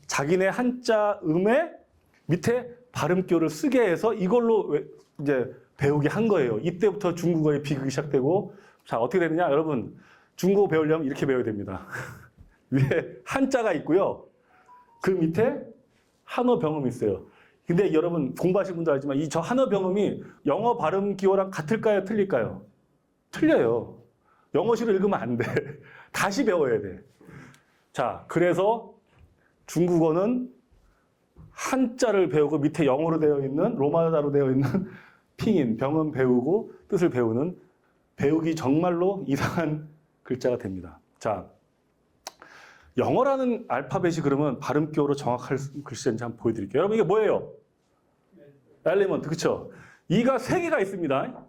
자기네 한자 음에 밑에 발음교를 쓰게 해서 이걸로 이제 배우게 한 거예요. 이때부터 중국어의 비극이 시작되고, 자, 어떻게 되느냐? 여러분, 중국어 배우려면 이렇게 배워야 됩니다. 위에 한자가 있고요. 그 밑에 한어병음이 있어요. 근데 여러분, 공부하신 분도 알지만 저 한어병음이 영어 발음 기호랑 같을까요? 틀릴까요? 틀려요. 영어시로 읽으면 안 돼. 다시 배워야 돼. 자, 그래서 중국어는 한자를 배우고 밑에 영어로 되어 있는, 로마자로 되어 있는 핑인, 병음 배우고 뜻을 배우는, 배우기 정말로 이상한 글자가 됩니다. 자, 영어라는 알파벳이 그러면 발음교로 정확할 글씨인지 한번 보여드릴게요. 여러분, 이게 뭐예요? 엘리먼트, 그쵸? 이가 3개가 있습니다.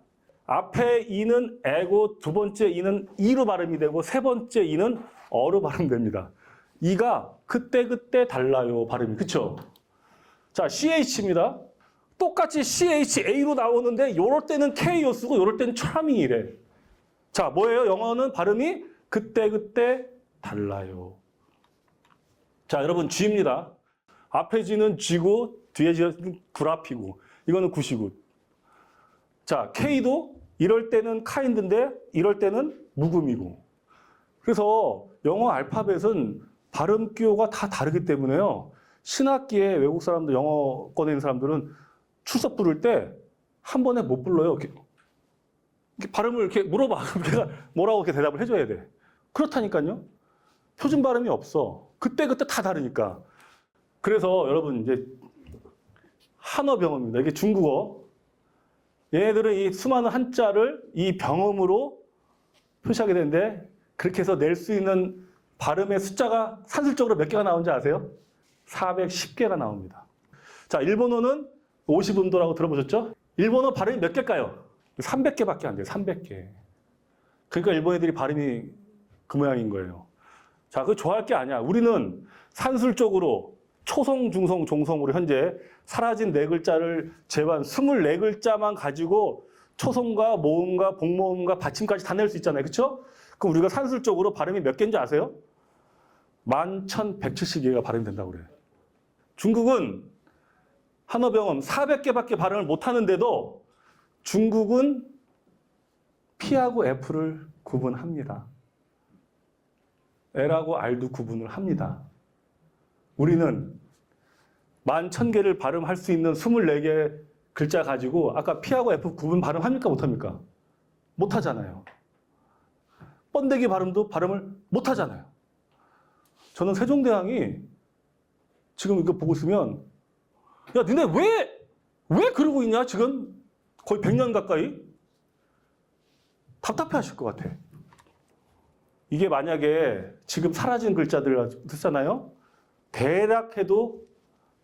앞에 이는 에고, 두 번째 이는 이로 발음이 되고, 세 번째 이는 어로 발음됩니다. 이가 그때 달라요, 발음이. 그쵸? 자, CH입니다. 똑같이 CHA로 나오는데, 요럴 때는 K요 쓰고, 요럴 때는 차밍이래. 자, 뭐예요? 영어는 발음이 그때 달라요. 자, 여러분, G입니다. 앞에 G는 G고, 뒤에 G는 구라피고, 이거는 굿이고. 자, K도 이럴 때는 카인드인데, 이럴 때는 묵음이고. 그래서 영어 알파벳은 발음기호가 다 다르기 때문에요. 신학기에 외국 사람들, 영어 꺼내는 사람들은 출석 부를 때 한 번에 못 불러요. 이렇게 발음을 이렇게 물어봐. 걔가 뭐라고 이렇게 대답을 해줘야 돼. 그렇다니까요. 표준 발음이 없어. 그때 다 다르니까. 그래서 여러분, 이제 한어병음입니다. 이게 중국어. 얘네들은 이 수많은 한자를 이 병음으로 표시하게 되는데, 그렇게 해서 낼 수 있는 발음의 숫자가 산술적으로 몇 개가 나오는지 아세요? 410개가 나옵니다. 자, 일본어는 50음도라고 들어보셨죠? 일본어 발음이 몇 개일까요? 300개밖에 안 돼요. 300개. 그러니까 일본 애들이 발음이 그 모양인 거예요. 자, 그거 좋아할 게 아니야. 우리는 산술적으로 초성, 중성, 종성으로 현재 사라진 네 글자를 제반 24글자만 가지고 초성과 모음과 복모음과 받침까지 다 낼 수 있잖아요. 그렇죠? 그럼 우리가 산술적으로 발음이 몇 개인지 아세요? 11,170개가 발음이 된다고 그래요. 중국은 한어병음 400개밖에 발음을 못하는데도 중국은 P하고 F를 구분합니다. L하고 R도 구분을 합니다. 우리는 11,000개를 발음할 수 있는 24개 글자 가지고 아까 P하고 F 구분 발음합니까? 못합니까? 못하잖아요. 번데기 발음도 발음을 못하잖아요. 저는 세종대왕이 지금 이거 보고 있으면 야, 니네 왜 그러고 있냐? 지금 거의 100년 가까이? 답답해 하실 것 같아. 이게 만약에 지금 사라진 글자들 듣잖아요? 대략 해도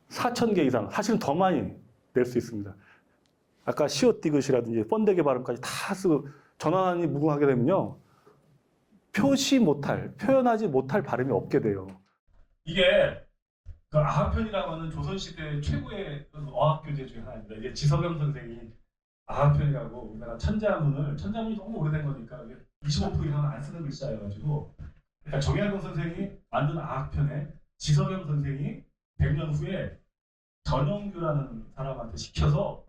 4,000개 이상, 사실은 더 많이 낼 수 있습니다. 아까 시옷디귿이라든지 번데기 발음까지 다 쓰고 전환이 무궁하게 되면요. 표현하지 못할 발음이 없게 돼요. 이게 그 아하편이라고 하는 조선시대 최고의 어학교재 중에 하나입니다. 이게 지석영 선생이 아하편이라고 우리나라 천자문이 너무 오래된 거니까 25% 이상은 안 쓰는 글자여가지고 그러니까 정약용 선생이 만든 아하편에 지석영 선생이 100년 후에 전영규라는 사람한테 시켜서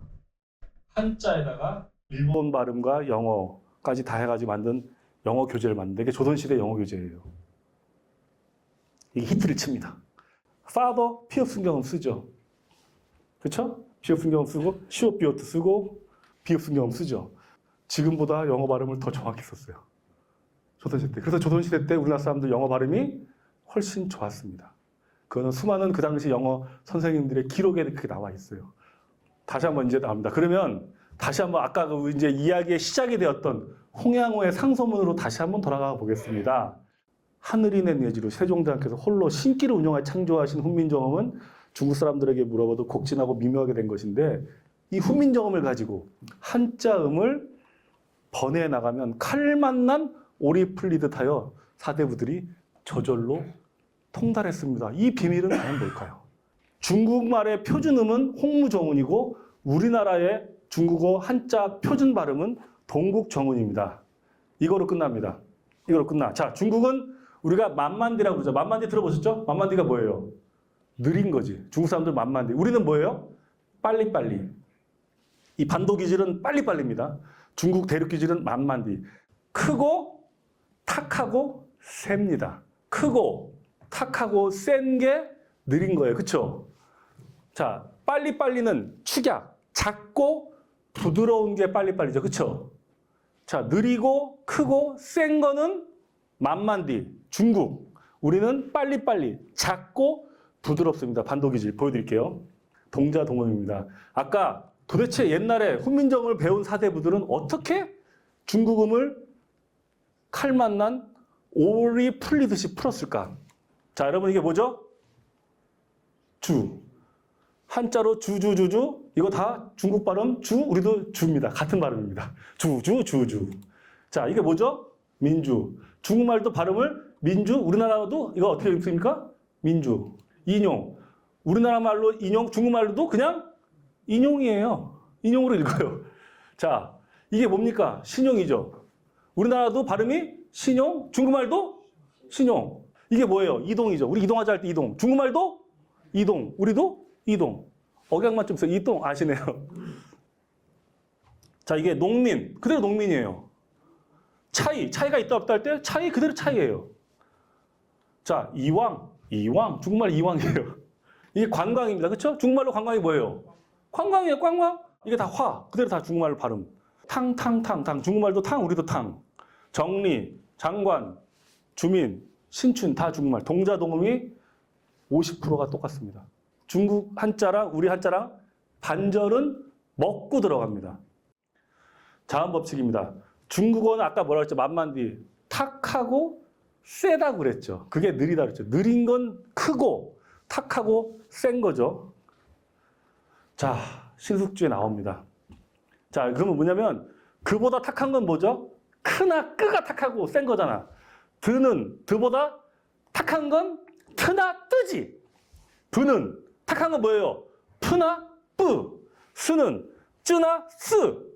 한자에다가 일본 발음과 영어까지 다 해가지고 만든 영어 교재를 만드는데 이게 조선시대 영어 교재예요. 이게 히트를 칩니다. father, 피읍 순경음 쓰죠. 그렇죠? 피읍 순경음 쓰고 시옷 비오트 쓰고 비읍 순경음 쓰죠. 지금보다 영어 발음을 더 정확히 썼어요. 조선시대 때. 그래서 조선시대 때 우리나라 사람들 영어 발음이 훨씬 좋았습니다. 그거는 수많은 그 당시 영어 선생님들의 기록에 그렇게 나와 있어요. 다시 한번 이제 나옵니다. 그러면 다시 한번 아까 그 이제 이야기의 시작이 되었던 홍양호의 상소문으로 다시 한번 돌아가 보겠습니다. 하늘이 낸 예지로 세종대왕께서 홀로 신기를 운영하여 창조하신 훈민정음은 중국 사람들에게 물어봐도 곡진하고 미묘하게 된 것인데 이 훈민정음을 가지고 한자음을 번외해 나가면 칼만난 오리 풀리듯 하여 사대부들이 저절로 통달했습니다. 이 비밀은 과연 뭘까요? 중국말의 표준음은 홍무정운이고 우리나라의 중국어 한자 표준 발음은 동국정운입니다. 이거로 끝납니다. 이거로 끝나. 자, 중국은 우리가 만만디라고 그러죠. 만만디 들어보셨죠? 만만디가 뭐예요? 느린 거지. 중국 사람들 만만디. 우리는 뭐예요? 빨리빨리. 이 반도 기질은 빨리빨리입니다. 중국 대륙 기질은 만만디. 크고 탁하고 셉니다. 크고 탁하고 센 게 느린 거예요. 그렇죠? 자, 빨리빨리는 축약. 작고 부드러운 게 빨리빨리죠. 그렇죠? 자, 느리고 크고 센 거는 만만디, 중국. 우리는 빨리빨리, 작고 부드럽습니다. 반도기질 보여드릴게요. 동자동음입니다. 아까 도대체 옛날에 훈민정음을 배운 사대부들은 어떻게 중국음을 칼만난 오리 풀리듯이 풀었을까? 자, 여러분 이게 뭐죠? 주. 한자로 주주주주. 이거 다 중국 발음 주, 우리도 주입니다. 같은 발음입니다. 주주. 자, 이게 뭐죠? 민주. 중국말도 발음을 민주, 우리나라도 이거 어떻게 읽습니까? 민주. 인용. 우리나라 말로 인용, 중국말로도 그냥 인용이에요. 인용으로 읽어요. 자, 이게 뭡니까? 신용이죠. 우리나라도 발음이 신용, 중국말도 신용. 이게 뭐예요? 이동이죠. 우리 이동하자 할 때 이동. 중국말도 이동, 우리도 이동. 억양만 좀 써요. 이동 아시네요. 자, 이게 농민, 그대로 농민이에요. 차이가 있다 없다 할 때 차이 그대로 차이예요. 자, 이왕, 중국말 이왕이에요. 이게 관광입니다. 그렇죠? 중국말로 관광이 뭐예요? 관광이에요, 관광. 이게 다 화, 그대로 다 중국말로 발음. 탕, 중국말도 탕, 우리도 탕. 정리, 장관, 주민, 신춘 다 중국말. 동자동음이 50%가 똑같습니다. 중국 한자랑 우리 한자랑 반절은 먹고 들어갑니다. 자음 법칙입니다. 중국어는 아까 뭐라고 했죠? 만만디. 탁하고 세다고 그랬죠. 그게 느리다 그랬죠. 느린 건 크고 탁하고 센 거죠. 자, 신숙주에 나옵니다. 자, 그러면 뭐냐면 그보다 탁한 건 뭐죠? 크나 끄가 탁하고 센 거잖아. 드는 드보다 탁한 건 트나 뜨지. 브는 탁한 건 뭐예요? 프나 뿌. 스는 쯔나 스.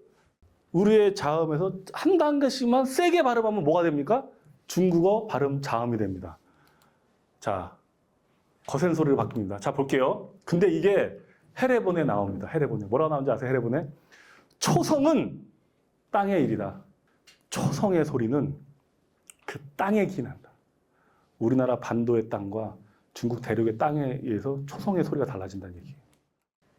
우리의 자음에서 한 단계씩만 세게 발음하면 뭐가 됩니까? 중국어 발음 자음이 됩니다. 자, 거센 소리로 바뀝니다. 자, 볼게요. 근데 이게 해례본에 나옵니다. 해례본에. 뭐라고 나오는지 아세요? 해례본에? 초성은 땅의 일이다. 초성의 소리는 그 땅에 기인한다. 우리나라 반도의 땅과 중국 대륙의 땅에 의해서 초성의 소리가 달라진다는 얘기예요.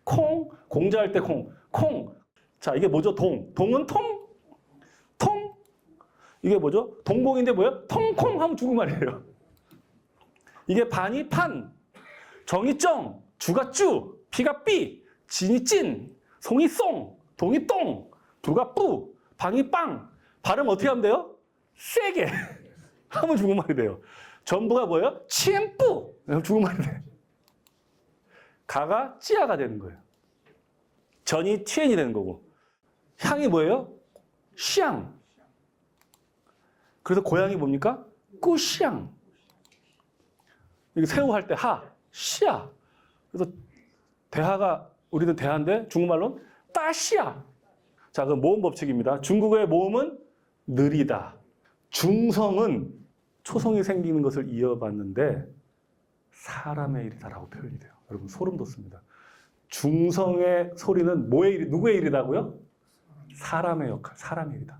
콩, 공자할 때 콩, 콩. 자, 이게 뭐죠? 동. 동은 통, 통. 이게 뭐죠? 동공인데 뭐예요? 통콩 하면 중국말이에요. 이게 반이 판, 정이 정, 주가 쭈, 피가 삐, 진이 찐, 송이 송, 동이 똥, 두가 뿌, 방이 빵. 발음 어떻게 하면 돼요? 세게 하면 중국말이 돼요. 전부가 뭐예요? 치엔뿌 중국말이 돼요. 가가 찌아가 되는 거예요. 전이 티엔이 되는 거고. 향이 뭐예요? 시앙. 그래서 고향이 뭡니까? 꾸시앙. 이게 새우 할 때 하, 시아. 그래서 대하가 우리는 대하인데 중국말로는 따시아. 자, 그럼 모음 법칙입니다. 중국어의 모음은 느리다. 중성은 초성이 생기는 것을 이어봤는데 사람의 일이다라고 표현이 돼요. 여러분 소름 돋습니다. 중성의 소리는 뭐의 일, 누구의 일이라고요? 사람의 역할, 사람의 일이다.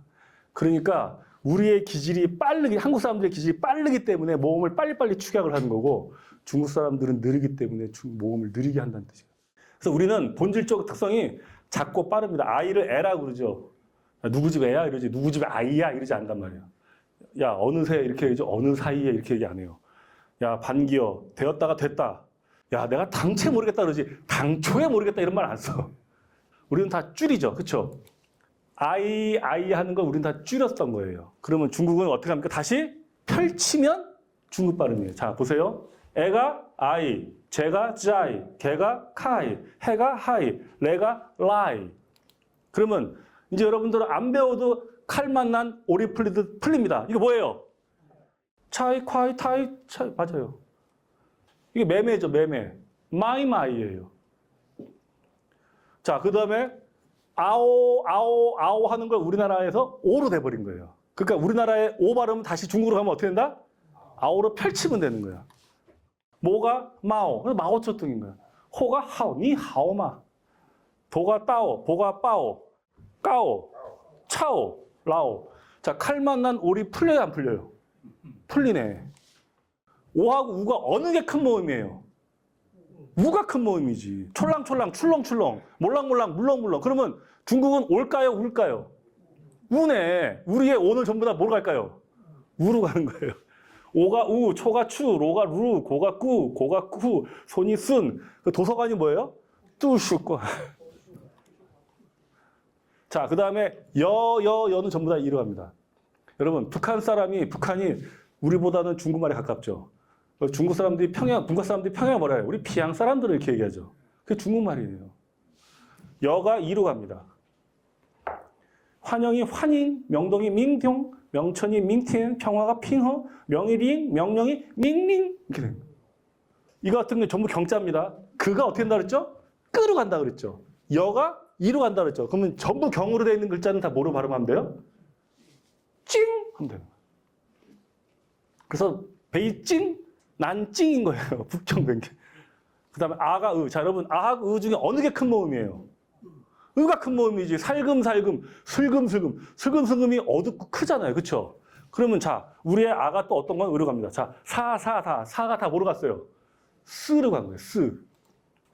그러니까 우리의 기질이 빠르기, 한국 사람들의 기질이 빠르기 때문에 모음을 빨리빨리 축약을 하는 거고 중국 사람들은 느리기 때문에 모음을 느리게 한다는 뜻이에요. 그래서 우리는 본질적 특성이 작고 빠릅니다. 아이를 애라고 그러죠. 누구 집 애야? 이러지. 누구 집 아이야? 이러지 않단 말이에요. 야, 어느새 이렇게 얘기죠. 어느 사이에 이렇게 얘기 안 해요. 야, 반기어. 되었다가 됐다. 야, 내가 당최 모르겠다 그러지. 당초에 모르겠다 이런 말 안 써. 우리는 다 줄이죠. 그렇죠? 아이 하는 걸 우리는 다 줄였던 거예요. 그러면 중국은 어떻게 합니까? 다시 펼치면 중국 발음이에요. 자, 보세요. 애가 아이, 제가 자이, 개가 카이, 해가 하이, 레가 라이. 그러면 이제 여러분들은 안 배워도 칼 만난 오리 풀리듯 풀립니다. 이거 뭐예요? 차이, 콰이, 타이, 차이. 맞아요. 이게 매매죠, 매매. 마이마이예요. 자, 그 다음에 아오 하는 걸 우리나라에서 오로 돼버린 거예요. 그러니까 우리나라의 오 발음은 다시 중국으로 가면 어떻게 된다? 아오로 펼치면 되는 거야. 모가 마오, 그래서 마오쩌둥인 거야. 호가 하오, 니 하오마. 도가 따오, 보가 빠오, 까오, 차오, 라오. 자, 칼 만난 오리 풀려요, 안 풀려요? 풀리네. 오하고 우가 어느 게 큰 모음이에요? 우가 큰 모음이지. 촐랑촐랑, 출렁출렁, 몰랑몰랑, 물렁물렁. 그러면 중국은 올까요, 울까요? 우네. 우리의 오는 전부 다 뭘 갈까요? 우로 가는 거예요. 오가 우, 초가 추, 로가 루, 고가 꾸, 고가 쿠, 손이 순. 그 도서관이 뭐예요? 뚜슈과. 자, 그 다음에 여는 전부 다 이로 갑니다. 여러분, 북한이 우리보다는 중국말에 가깝죠. 중국 사람들이 북한 사람들이 평양 뭐라 해요? 우리 피양 사람들을 이렇게 얘기하죠. 그게 중국말이에요. 여가 이로 갑니다. 환영이 환인, 명동이 민경, 명천이 민티엔, 평화가 핑허, 명일이 명령이 밍링 이렇게 됩니다. 이거 같은 게 전부 경자입니다. 그가 어떻게 한다 그랬죠? 끄로 간다 그랬죠. 여가 이로 간다 그랬죠. 그러면 전부 경으로 되어 있는 글자는 다 뭐로 발음하면 돼요? 찡 하면 되는 거예요. 그래서 베이징, 난찡인 거예요. 북경된 게. 그 다음에 아가 으. 자, 여러분 아하고 으 중에 어느 게 큰 모음이에요? 으가 큰 모음이지. 살금살금, 슬금슬금. 슬금슬금이 어둡고 크잖아요. 그렇죠? 그러면 자, 우리의 아가 또 어떤 건 으로 갑니다. 자, 사가 다 뭐로 갔어요? 스로 간 거예요. 스.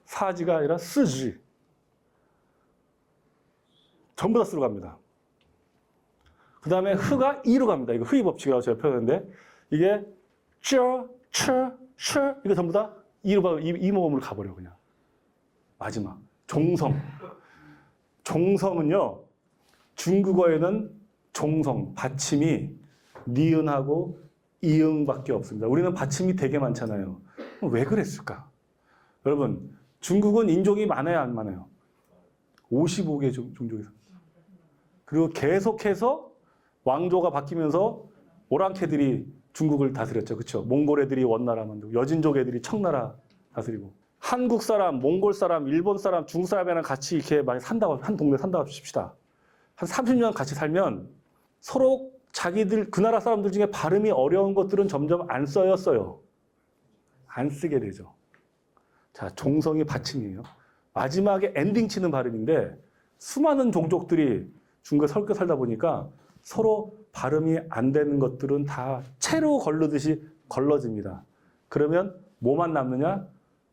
사지가 아니라 스지. 전부 다 스로 갑니다. 그 다음에 흐가 이로 갑니다. 이거 흐의 법칙이라고 제가 표현했는데 이게 이거 전부 다 이 모음으로 가버려 그냥. 마지막 종성. 종성은요. 중국어에는 종성, 받침이 니은하고 이응밖에 없습니다. 우리는 받침이 되게 많잖아요. 왜 그랬을까? 여러분, 중국은 인종이 많아요, 안 많아요? 55개 종족이 있습니다. 그리고 계속해서 왕조가 바뀌면서 오랑캐들이 중국을 다스렸죠. 그렇죠? 몽골 애들이 원나라 만들고 여진족 애들이 청나라 다스리고 한국 사람, 몽골 사람, 일본 사람, 중국 사람이랑 같이 이렇게 많이 산다고, 한 동네 산다고 합시다. 한 30년 같이 살면 서로 자기들, 그 나라 사람들 중에 발음이 어려운 것들은 점점 안 써요. 안 쓰게 되죠. 자, 종성이 받침이에요. 마지막에 엔딩 치는 발음인데 수많은 종족들이 중국에 섞여 살다 보니까 서로 발음이 안 되는 것들은 다 채로 걸르듯이 걸러집니다. 그러면 뭐만 남느냐?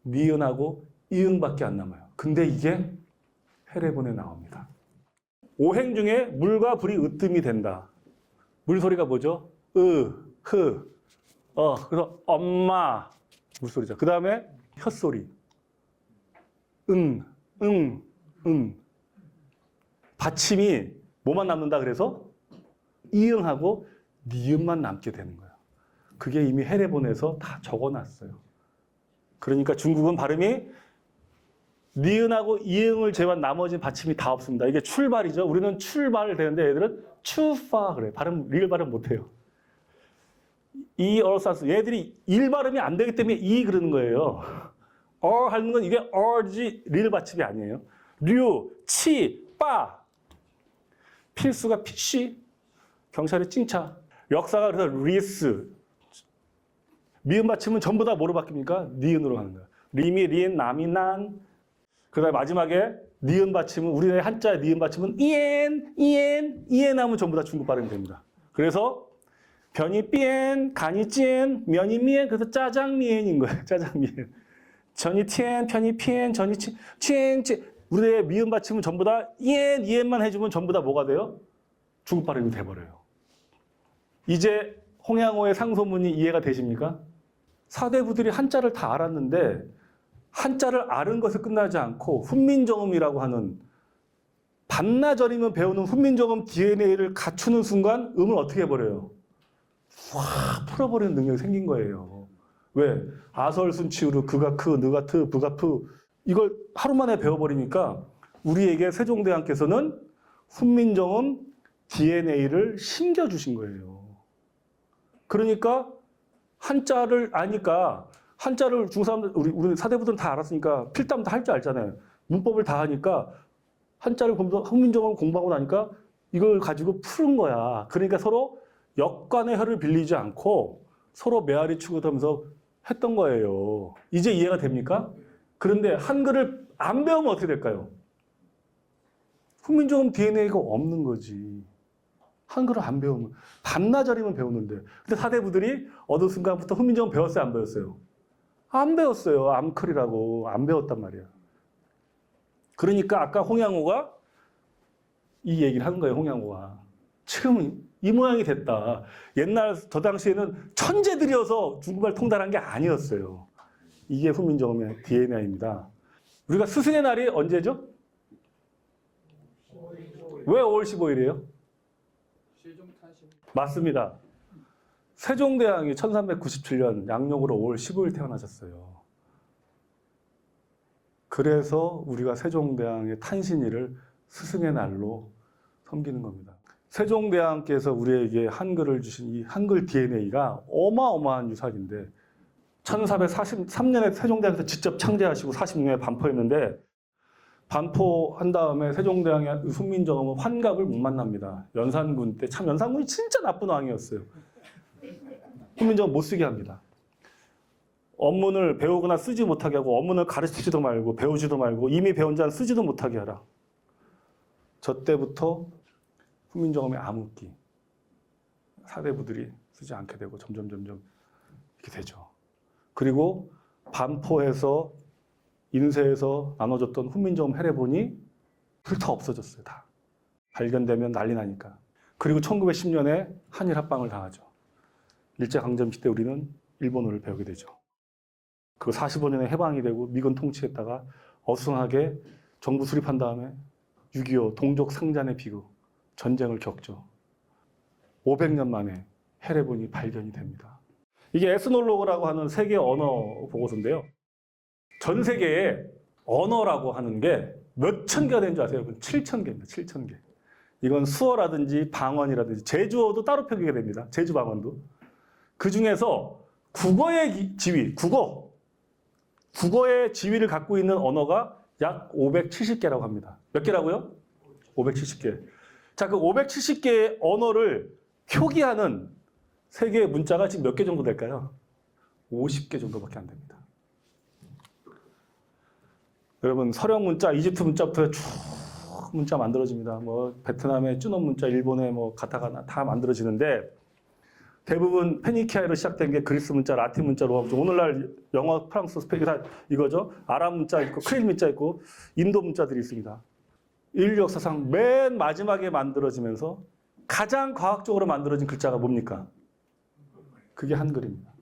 니은하고 이응밖에 안 남아요. 근데 이게 해례본에 나옵니다. 오행 중에 물과 불이 으뜸이 된다. 물소리가 뭐죠? 흐, 그래서 엄마 물소리죠. 그 다음에 혀소리. 응. 받침이 뭐만 남는다 그래서 이응하고 니은만 남게 되는 거예요. 그게 이미 해례본에서 다 적어놨어요. 그러니까 중국은 발음이 니은하고 이응을 제외한 나머지 받침이 다 없습니다. 이게 출발이죠. 우리는 출발을 되는데 얘들은 추파 그래요. 리을 발음 못해요. 이 얼사스 얘들이 일 발음이 안 되기 때문에 이 그러는 거예요. 하는 건 이게 지 리을 받침이 아니에요. 류, 치, 빠 필수가 피쉬 경찰의 찡차 역사가 그래서 리스 미음 받침은 전부 다 뭐로 바뀝니까? 니은으로 가는 거예요. 리미, 리엔, 남이, 난. 그 다음에 마지막에 니은 받침은 우리나라의 한자의 니은 받침은 이엔 하면 전부 다 중국 발음이 됩니다. 그래서 변이 삐엔, 간이 찐, 면이 미엔, 그래서 짜장미엔인 거예요. 짜장미엔. 전이 티엔, 편이 피엔, 전이 치엔, 우리나라의 미음 받침은 전부 다 이엔만 해주면 전부 다 뭐가 돼요? 중국 발음이 돼버려요. 이제 홍양호의 상소문이 이해가 되십니까? 사대부들이 한자를 다 알았는데 한자를 아는 것에 끝나지 않고 훈민정음이라고 하는 반나절이면 배우는 훈민정음 DNA를 갖추는 순간 음을 어떻게 해버려요? 확 풀어버리는 능력이 생긴 거예요. 왜? 아설순치으로 그가 크, 느가 트, 부가 푸 이걸 하루 만에 배워버리니까 우리에게 세종대왕께서는 훈민정음 DNA를 심겨주신 거예요. 그러니까 한자를 아니까 한자를 중국 사람들 우리 사대부들은 다 알았으니까 필담 다 할 줄 알잖아요. 문법을 다 하니까 한자를 훈민정음을 공부하고 나니까 이걸 가지고 푸는 거야. 그러니까 서로 역관의 혀를 빌리지 않고 서로 메아리 추구하면서 했던 거예요. 이제 이해가 됩니까? 그런데 한글을 안 배우면 어떻게 될까요? 훈민정음 DNA가 없는 거지. 한글을 안 배우면 반나절이면 배우는데 근데 사대부들이 어느 순간부터 훈민정음 배웠어요? 안 배웠어요? 안 배웠어요. 암클이라고 안 배웠단 말이야. 그러니까 아까 홍양호가 이 얘기를 하는 거예요. 홍양호가 지금 이 모양이 됐다. 옛날 저 당시에는 천재들이어서 중국말 통달한 게 아니었어요. 이게 훈민정음의 DNA입니다. 우리가 스승의 날이 언제죠? 왜 5월 15일이에요? 맞습니다. 세종대왕이 1397년 양력으로 5월 15일 태어나셨어요. 그래서 우리가 세종대왕의 탄신일을 스승의 날로 섬기는 겁니다. 세종대왕께서 우리에게 한글을 주신 이 한글 DNA가 어마어마한 유산인데 1443년에 세종대왕께서 직접 창제하시고 40년에 반포했는데 반포한 다음에 세종대왕의 훈민정음은 환갑을 못 만납니다. 연산군 때 참 연산군이 진짜 나쁜 왕이었어요. 훈민정음 못 쓰게 합니다. 원문을 배우거나 쓰지 못하게 하고 원문을 가르치지도 말고 배우지도 말고 이미 배운 자는 쓰지도 못하게 하라. 저 때부터 훈민정음의 암흑기 사대부들이 쓰지 않게 되고 점점 이렇게 되죠. 그리고 반포에서 인쇄에서 나눠졌던 훈민정음 해례본이 훑어 없어졌어요. 다. 발견되면 난리 나니까. 그리고 1910년에 한일 합방을 당하죠. 일제강점기 때 우리는 일본어를 배우게 되죠. 그 45년에 해방이 되고 미군 통치했다가 어수선하게 정부 수립한 다음에 6.25 동족 상잔의 비극, 전쟁을 겪죠. 500년 만에 해례본이 발견이 됩니다. 이게 에스놀로그라고 하는 세계 언어 보고서인데요. 전 세계에 언어라고 하는 게 몇천 개가 되는 줄 아세요? 7,000개입니다. 7,000개. 이건 수어라든지 방언이라든지 제주어도 따로 표기가 됩니다. 제주 방언도. 그 중에서 국어의 지위, 국어. 국어의 지위를 갖고 있는 언어가 약 570개라고 합니다. 몇 개라고요? 570개. 자, 그 570개의 언어를 표기하는 세계의 문자가 지금 몇 개 정도 될까요? 50개 정도밖에 안 됩니다. 여러분, 서령 문자, 이집트 문자부터 쭉 문자 만들어집니다. 뭐 베트남의 쭈놈 문자, 일본의 뭐 가타카나 다 만들어지는데 대부분 페니키아로 시작된 게 그리스 문자, 라틴 문자로 오늘날 영어, 프랑스, 스페인 다 이거죠. 아랍 문자 있고 크릴 문자 있고 인도 문자들이 있습니다. 인류 역사상 맨 마지막에 만들어지면서 가장 과학적으로 만들어진 글자가 뭡니까? 그게 한글입니다.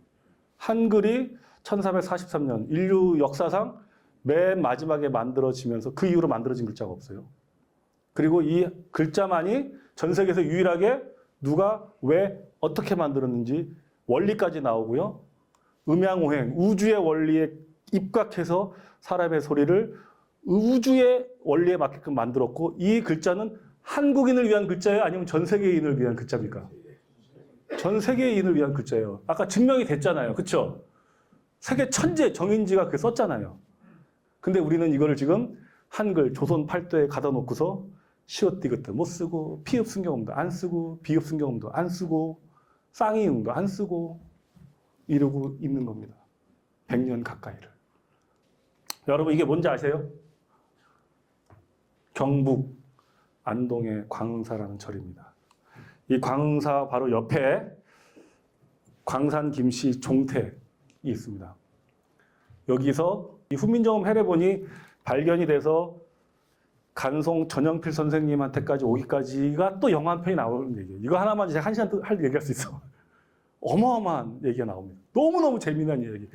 한글이 1443년 인류 역사상 맨 마지막에 만들어지면서 그 이후로 만들어진 글자가 없어요. 그리고 이 글자만이 전 세계에서 유일하게 누가 왜 어떻게 만들었는지 원리까지 나오고요. 음양오행, 우주의 원리에 입각해서 사람의 소리를 우주의 원리에 맞게끔 만들었고 이 글자는 한국인을 위한 글자예요? 아니면 전 세계인을 위한 글자입니까? 전 세계인을 위한 글자예요. 아까 증명이 됐잖아요. 그렇죠? 세계 천재 정인지가 그렇게 썼잖아요. 근데 우리는 이거를 지금 한글 조선 8도에 가다 놓고서 시옷디귿도 못 쓰고 피읍 순경음도 안 쓰고 비읍 순경음도 안 쓰고 쌍이음도 안 쓰고 이러고 있는 겁니다. 100년 가까이를. 여러분 이게 뭔지 아세요? 경북 안동의 광흥사라는 절입니다. 이 광흥사 바로 옆에 광산 김씨 종택이 있습니다. 여기서 이 훈민정음 해례본이 발견이 돼서 간송 전영필 선생님한테까지 오기까지가 또 영화 한 편이 나오는 얘기예요. 이거 하나만 제가 한 시간 얘기할 수 있어. 어마어마한 얘기가 나옵니다. 너무너무 재미난 얘기.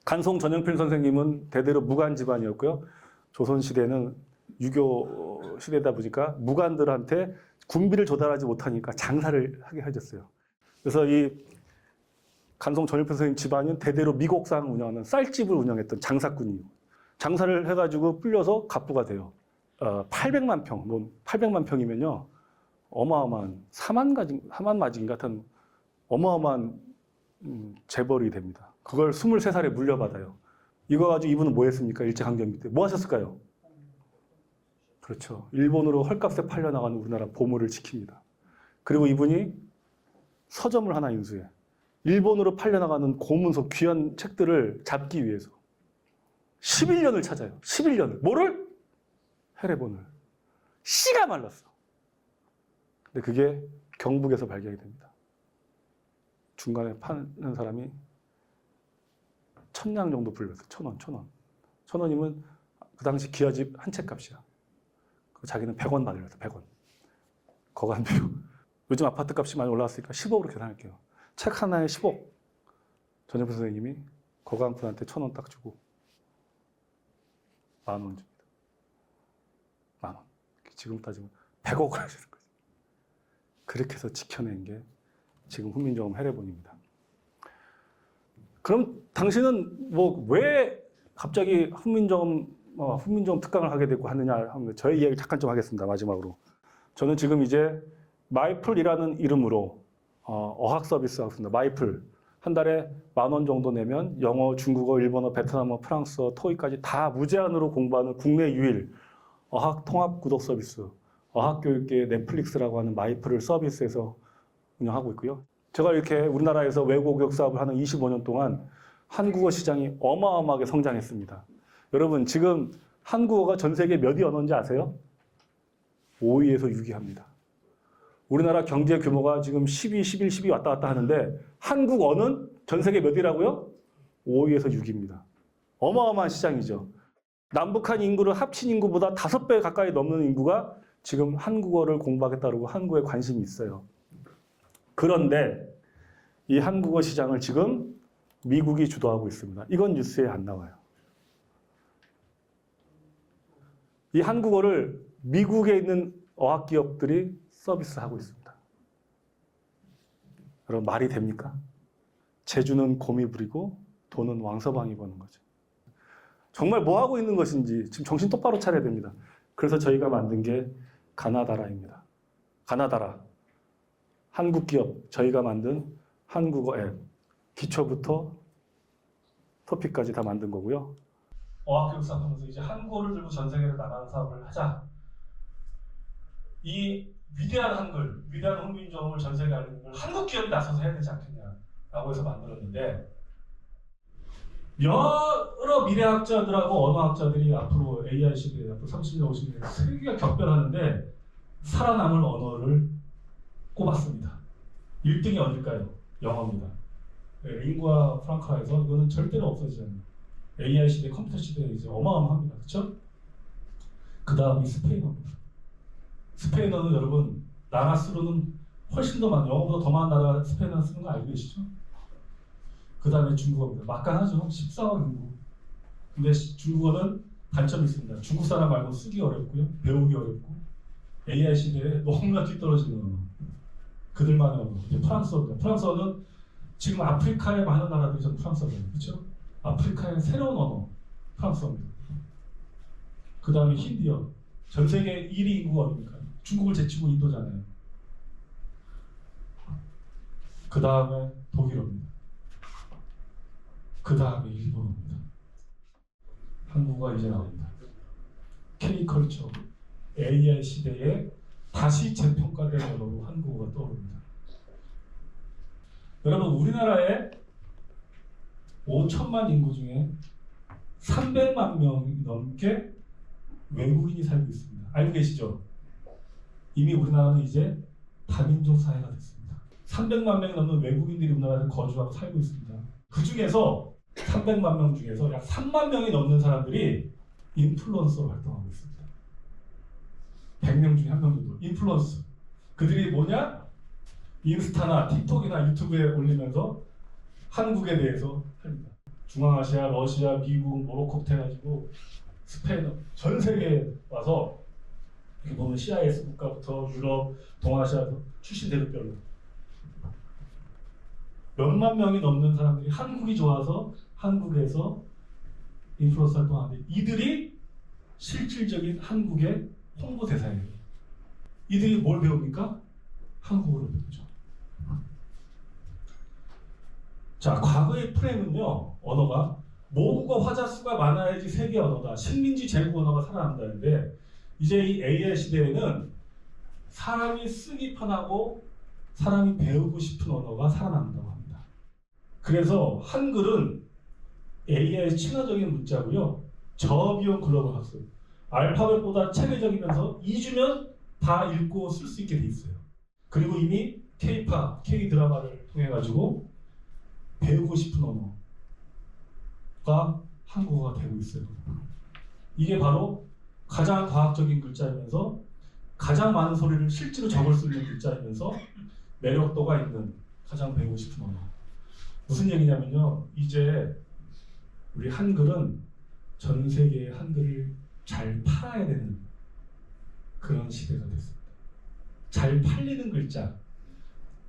간송 전영필 선생님은 대대로 무관 집안이었고요. 조선시대는 유교 시대다 보니까 무관들한테 군비를 조달하지 못하니까 장사를 하게 해줬어요. 그래서 이 간송 전영필 선생님 집안은 대대로 미곡상 운영하는 쌀집을 운영했던 장사꾼이에요. 장사를 해가지고 불려서 갑부가 돼요. 800만 평, 800만 평이면요. 어마어마한 4만 마진 같은 어마어마한 재벌이 됩니다. 그걸 23살에 물려받아요. 이거 가지고 이분은 뭐 했습니까? 일제강점기 때. 뭐 하셨을까요? 그렇죠. 일본으로 헐값에 팔려나가는 우리나라 보물을 지킵니다. 그리고 이분이 서점을 하나 인수해. 일본으로 팔려나가는 고문서 귀한 책들을 잡기 위해서 11년을 찾아요. 11년을. 뭐를? 해례본을. 씨가 말랐어. 근데 그게 경북에서 발견이 됩니다. 중간에 파는 사람이 1,000냥 정도 불렸어요. 1,000원, 1,000원. 1,000원이면 그 당시 기아집 한 채 값이야. 자기는 100원 받으려서 100원. 거간비요. 요즘 아파트 값이 많이 올라왔으니까 10억으로 계산할게요. 책 하나에 10억. 전현부 선생님이 거간분한테 1,000원 딱 주고 10,000원 줍니다. 10,000원. 지금 따지면 100억을 하시는 거죠. 그렇게 해서 지켜낸 게 지금 훈민정음 해례본입니다. 그럼 당신은 뭐 왜 갑자기 훈민정음 특강을 하게 되고 하느냐 하면 저의 이야기 잠깐 좀 하겠습니다. 마지막으로. 저는 지금 이제 마이플이라는 이름으로 어학 서비스 하고 있습니다. 마이플. 한 달에 10,000원 정도 내면 영어, 중국어, 일본어, 베트남어, 프랑스어, 토익까지 다 무제한으로 공부하는 국내 유일 어학 통합 구독 서비스, 어학교육계의 넷플릭스라고 하는 마이플을 서비스에서 운영하고 있고요. 제가 이렇게 우리나라에서 외국어 교육 사업을 하는 25년 동안 한국어 시장이 어마어마하게 성장했습니다. 여러분 지금 한국어가 전 세계 몇 위 언어인지 아세요? 5위에서 6위 합니다. 우리나라 경제 규모가 지금 12, 11, 12 왔다 갔다 하는데 한국어는 전 세계 몇 위라고요? 5위에서 6위입니다. 어마어마한 시장이죠. 남북한 인구를 합친 인구보다 5배 가까이 넘는 인구가 지금 한국어를 공부하겠다고 한국에 관심이 있어요. 그런데 이 한국어 시장을 지금 미국이 주도하고 있습니다. 이건 뉴스에 안 나와요. 이 한국어를 미국에 있는 어학기업들이 서비스하고 있습니다. 여러분 말이 됩니까? 재주는 곰이 부리고 돈은 왕서방이 버는 거죠. 정말 뭐 하고 있는 것인지 지금 정신 똑바로 차려야 됩니다. 그래서 저희가 만든 게 가나다라입니다. 가나다라. 한국 기업 저희가 만든 한국어 앱. 기초부터 토픽까지 다 만든 거고요. 어학교육 사업하면서 이제 한국어를 들고 전 세계로 나가는 사업을 하자. 이 위대한 한글, 위대한 훈민정음을 전 세계에 알리는 걸 한국 기업이 나서서 해야 되지 않겠냐라고 해서 만들었는데, 여러 미래학자들하고 언어학자들이 앞으로 AI 시대에 앞으로 30년, 50년 세계가 격변하는데 살아남을 언어를 꼽았습니다. 1등이 어딜까요? 영어입니다. 링구아 프랑카에서 이거는 절대로 없어지지 않는 AI 시대, 컴퓨터 시대에 이제 어마어마합니다. 그렇죠? 그 다음이 스페인어입니다. 스페인어는 여러분 나라 수로는 훨씬 더 많은, 영어보다 더 많은 나라가 스페인어 쓰는 거 알고 계시죠? 그 다음에 중국어입니다. 막강하죠. 14억 인구. 근데 중국어는 단점이 있습니다. 중국 사람 말고 쓰기 어렵고요. 배우기 어렵고 AI 시대에 너무나 뒤떨어지는 언어. 그들만의 언어. 프랑스어입니다. 프랑스어는 지금 아프리카의 많은 나라들이 전 프랑스어잖아요. 그렇죠? 아프리카의 새로운 언어. 프랑스어입니다. 그 다음에 힌디어. 전 세계 1위 인구가 어딥니까? 중국을 제치고 인도잖아요. 그 다음에 독일어입니다. 그 다음에 일본어입니다. 한국어가 이제 나옵니다. K컬처, AI 시대에 다시 재평가된 언어로 한국어가 떠오릅니다. 여러분, 우리나라에 5천만 인구 중에 300만 명이 넘게 외국인이 살고 있습니다. 알고 계시죠? 이미 우리나라는 이제 다민족 사회가 됐습니다. 300만 명이 넘는 외국인들이 우리나라에 거주하고 살고 있습니다. 그 중에서 300만 명 중에서 약 3만 명이 넘는 사람들이 인플루언서로 활동하고 있습니다. 100명 중에 1명 정도 인플루언서. 그들이 뭐냐? 인스타나 틱톡이나 유튜브에 올리면서 한국에 대해서 합니다. 중앙아시아, 러시아, 미국, 모로코부터 해가지고 스페인, 전 세계에 와서 이렇게 보면 CIS 국가부터 유럽, 동아시아 출신 대륙별로 몇만 명이 넘는 사람들이 한국이 좋아서 한국에서 인플루언서 활동하는데, 이들이 실질적인 한국의 홍보 대사예요. 이들이 뭘 배웁니까? 한국어를 배우죠. 자, 과거의 프레임은요, 언어가 모국어 화자수가 많아야지 세계 언어다, 식민지 제국 언어가 살아난다는데, 이제 이 AI 시대에는 사람이 쓰기 편하고 사람이 배우고 싶은 언어가 살아난다고 합니다. 그래서 한글은 AI에 친화적인 문자고요, 저비용 글로벌 학습, 알파벳보다 체계적이면서 2주면 다 읽고 쓸 수 있게 돼 있어요. 그리고 이미 K-팝, K-드라마를 통해 가지고 배우고 싶은 언어가 한국어가 되고 있어요. 이게 바로 가장 과학적인 글자이면서 가장 많은 소리를 실제로 적을 수 있는 글자이면서 매력도가 있는 가장 배우고 싶은 언어. 무슨 얘기냐면요, 이제 우리 한글은 전 세계의 한글을 잘 팔아야 되는 그런 시대가 됐습니다. 잘 팔리는 글자,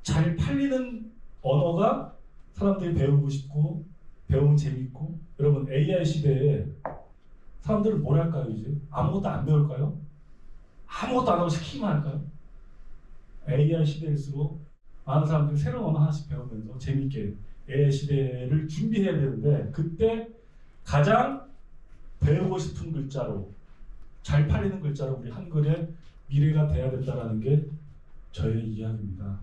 잘 팔리는 언어가 사람들이 배우고 싶고 배우면 재밌고. 여러분, AI 시대에 사람들은 뭘 할까요? 이제 아무것도 안 배울까요? 아무것도 안 하고 시키기만 할까요? AI 시대일수록 많은 사람들이 새로운 언어 하나씩 배우면서 재밌게 AI 시대를 준비해야 되는데, 그때 가장 배우고 싶은 글자로, 잘 팔리는 글자로 우리 한글의 미래가 돼야 된다는 게 저의 이야기입니다.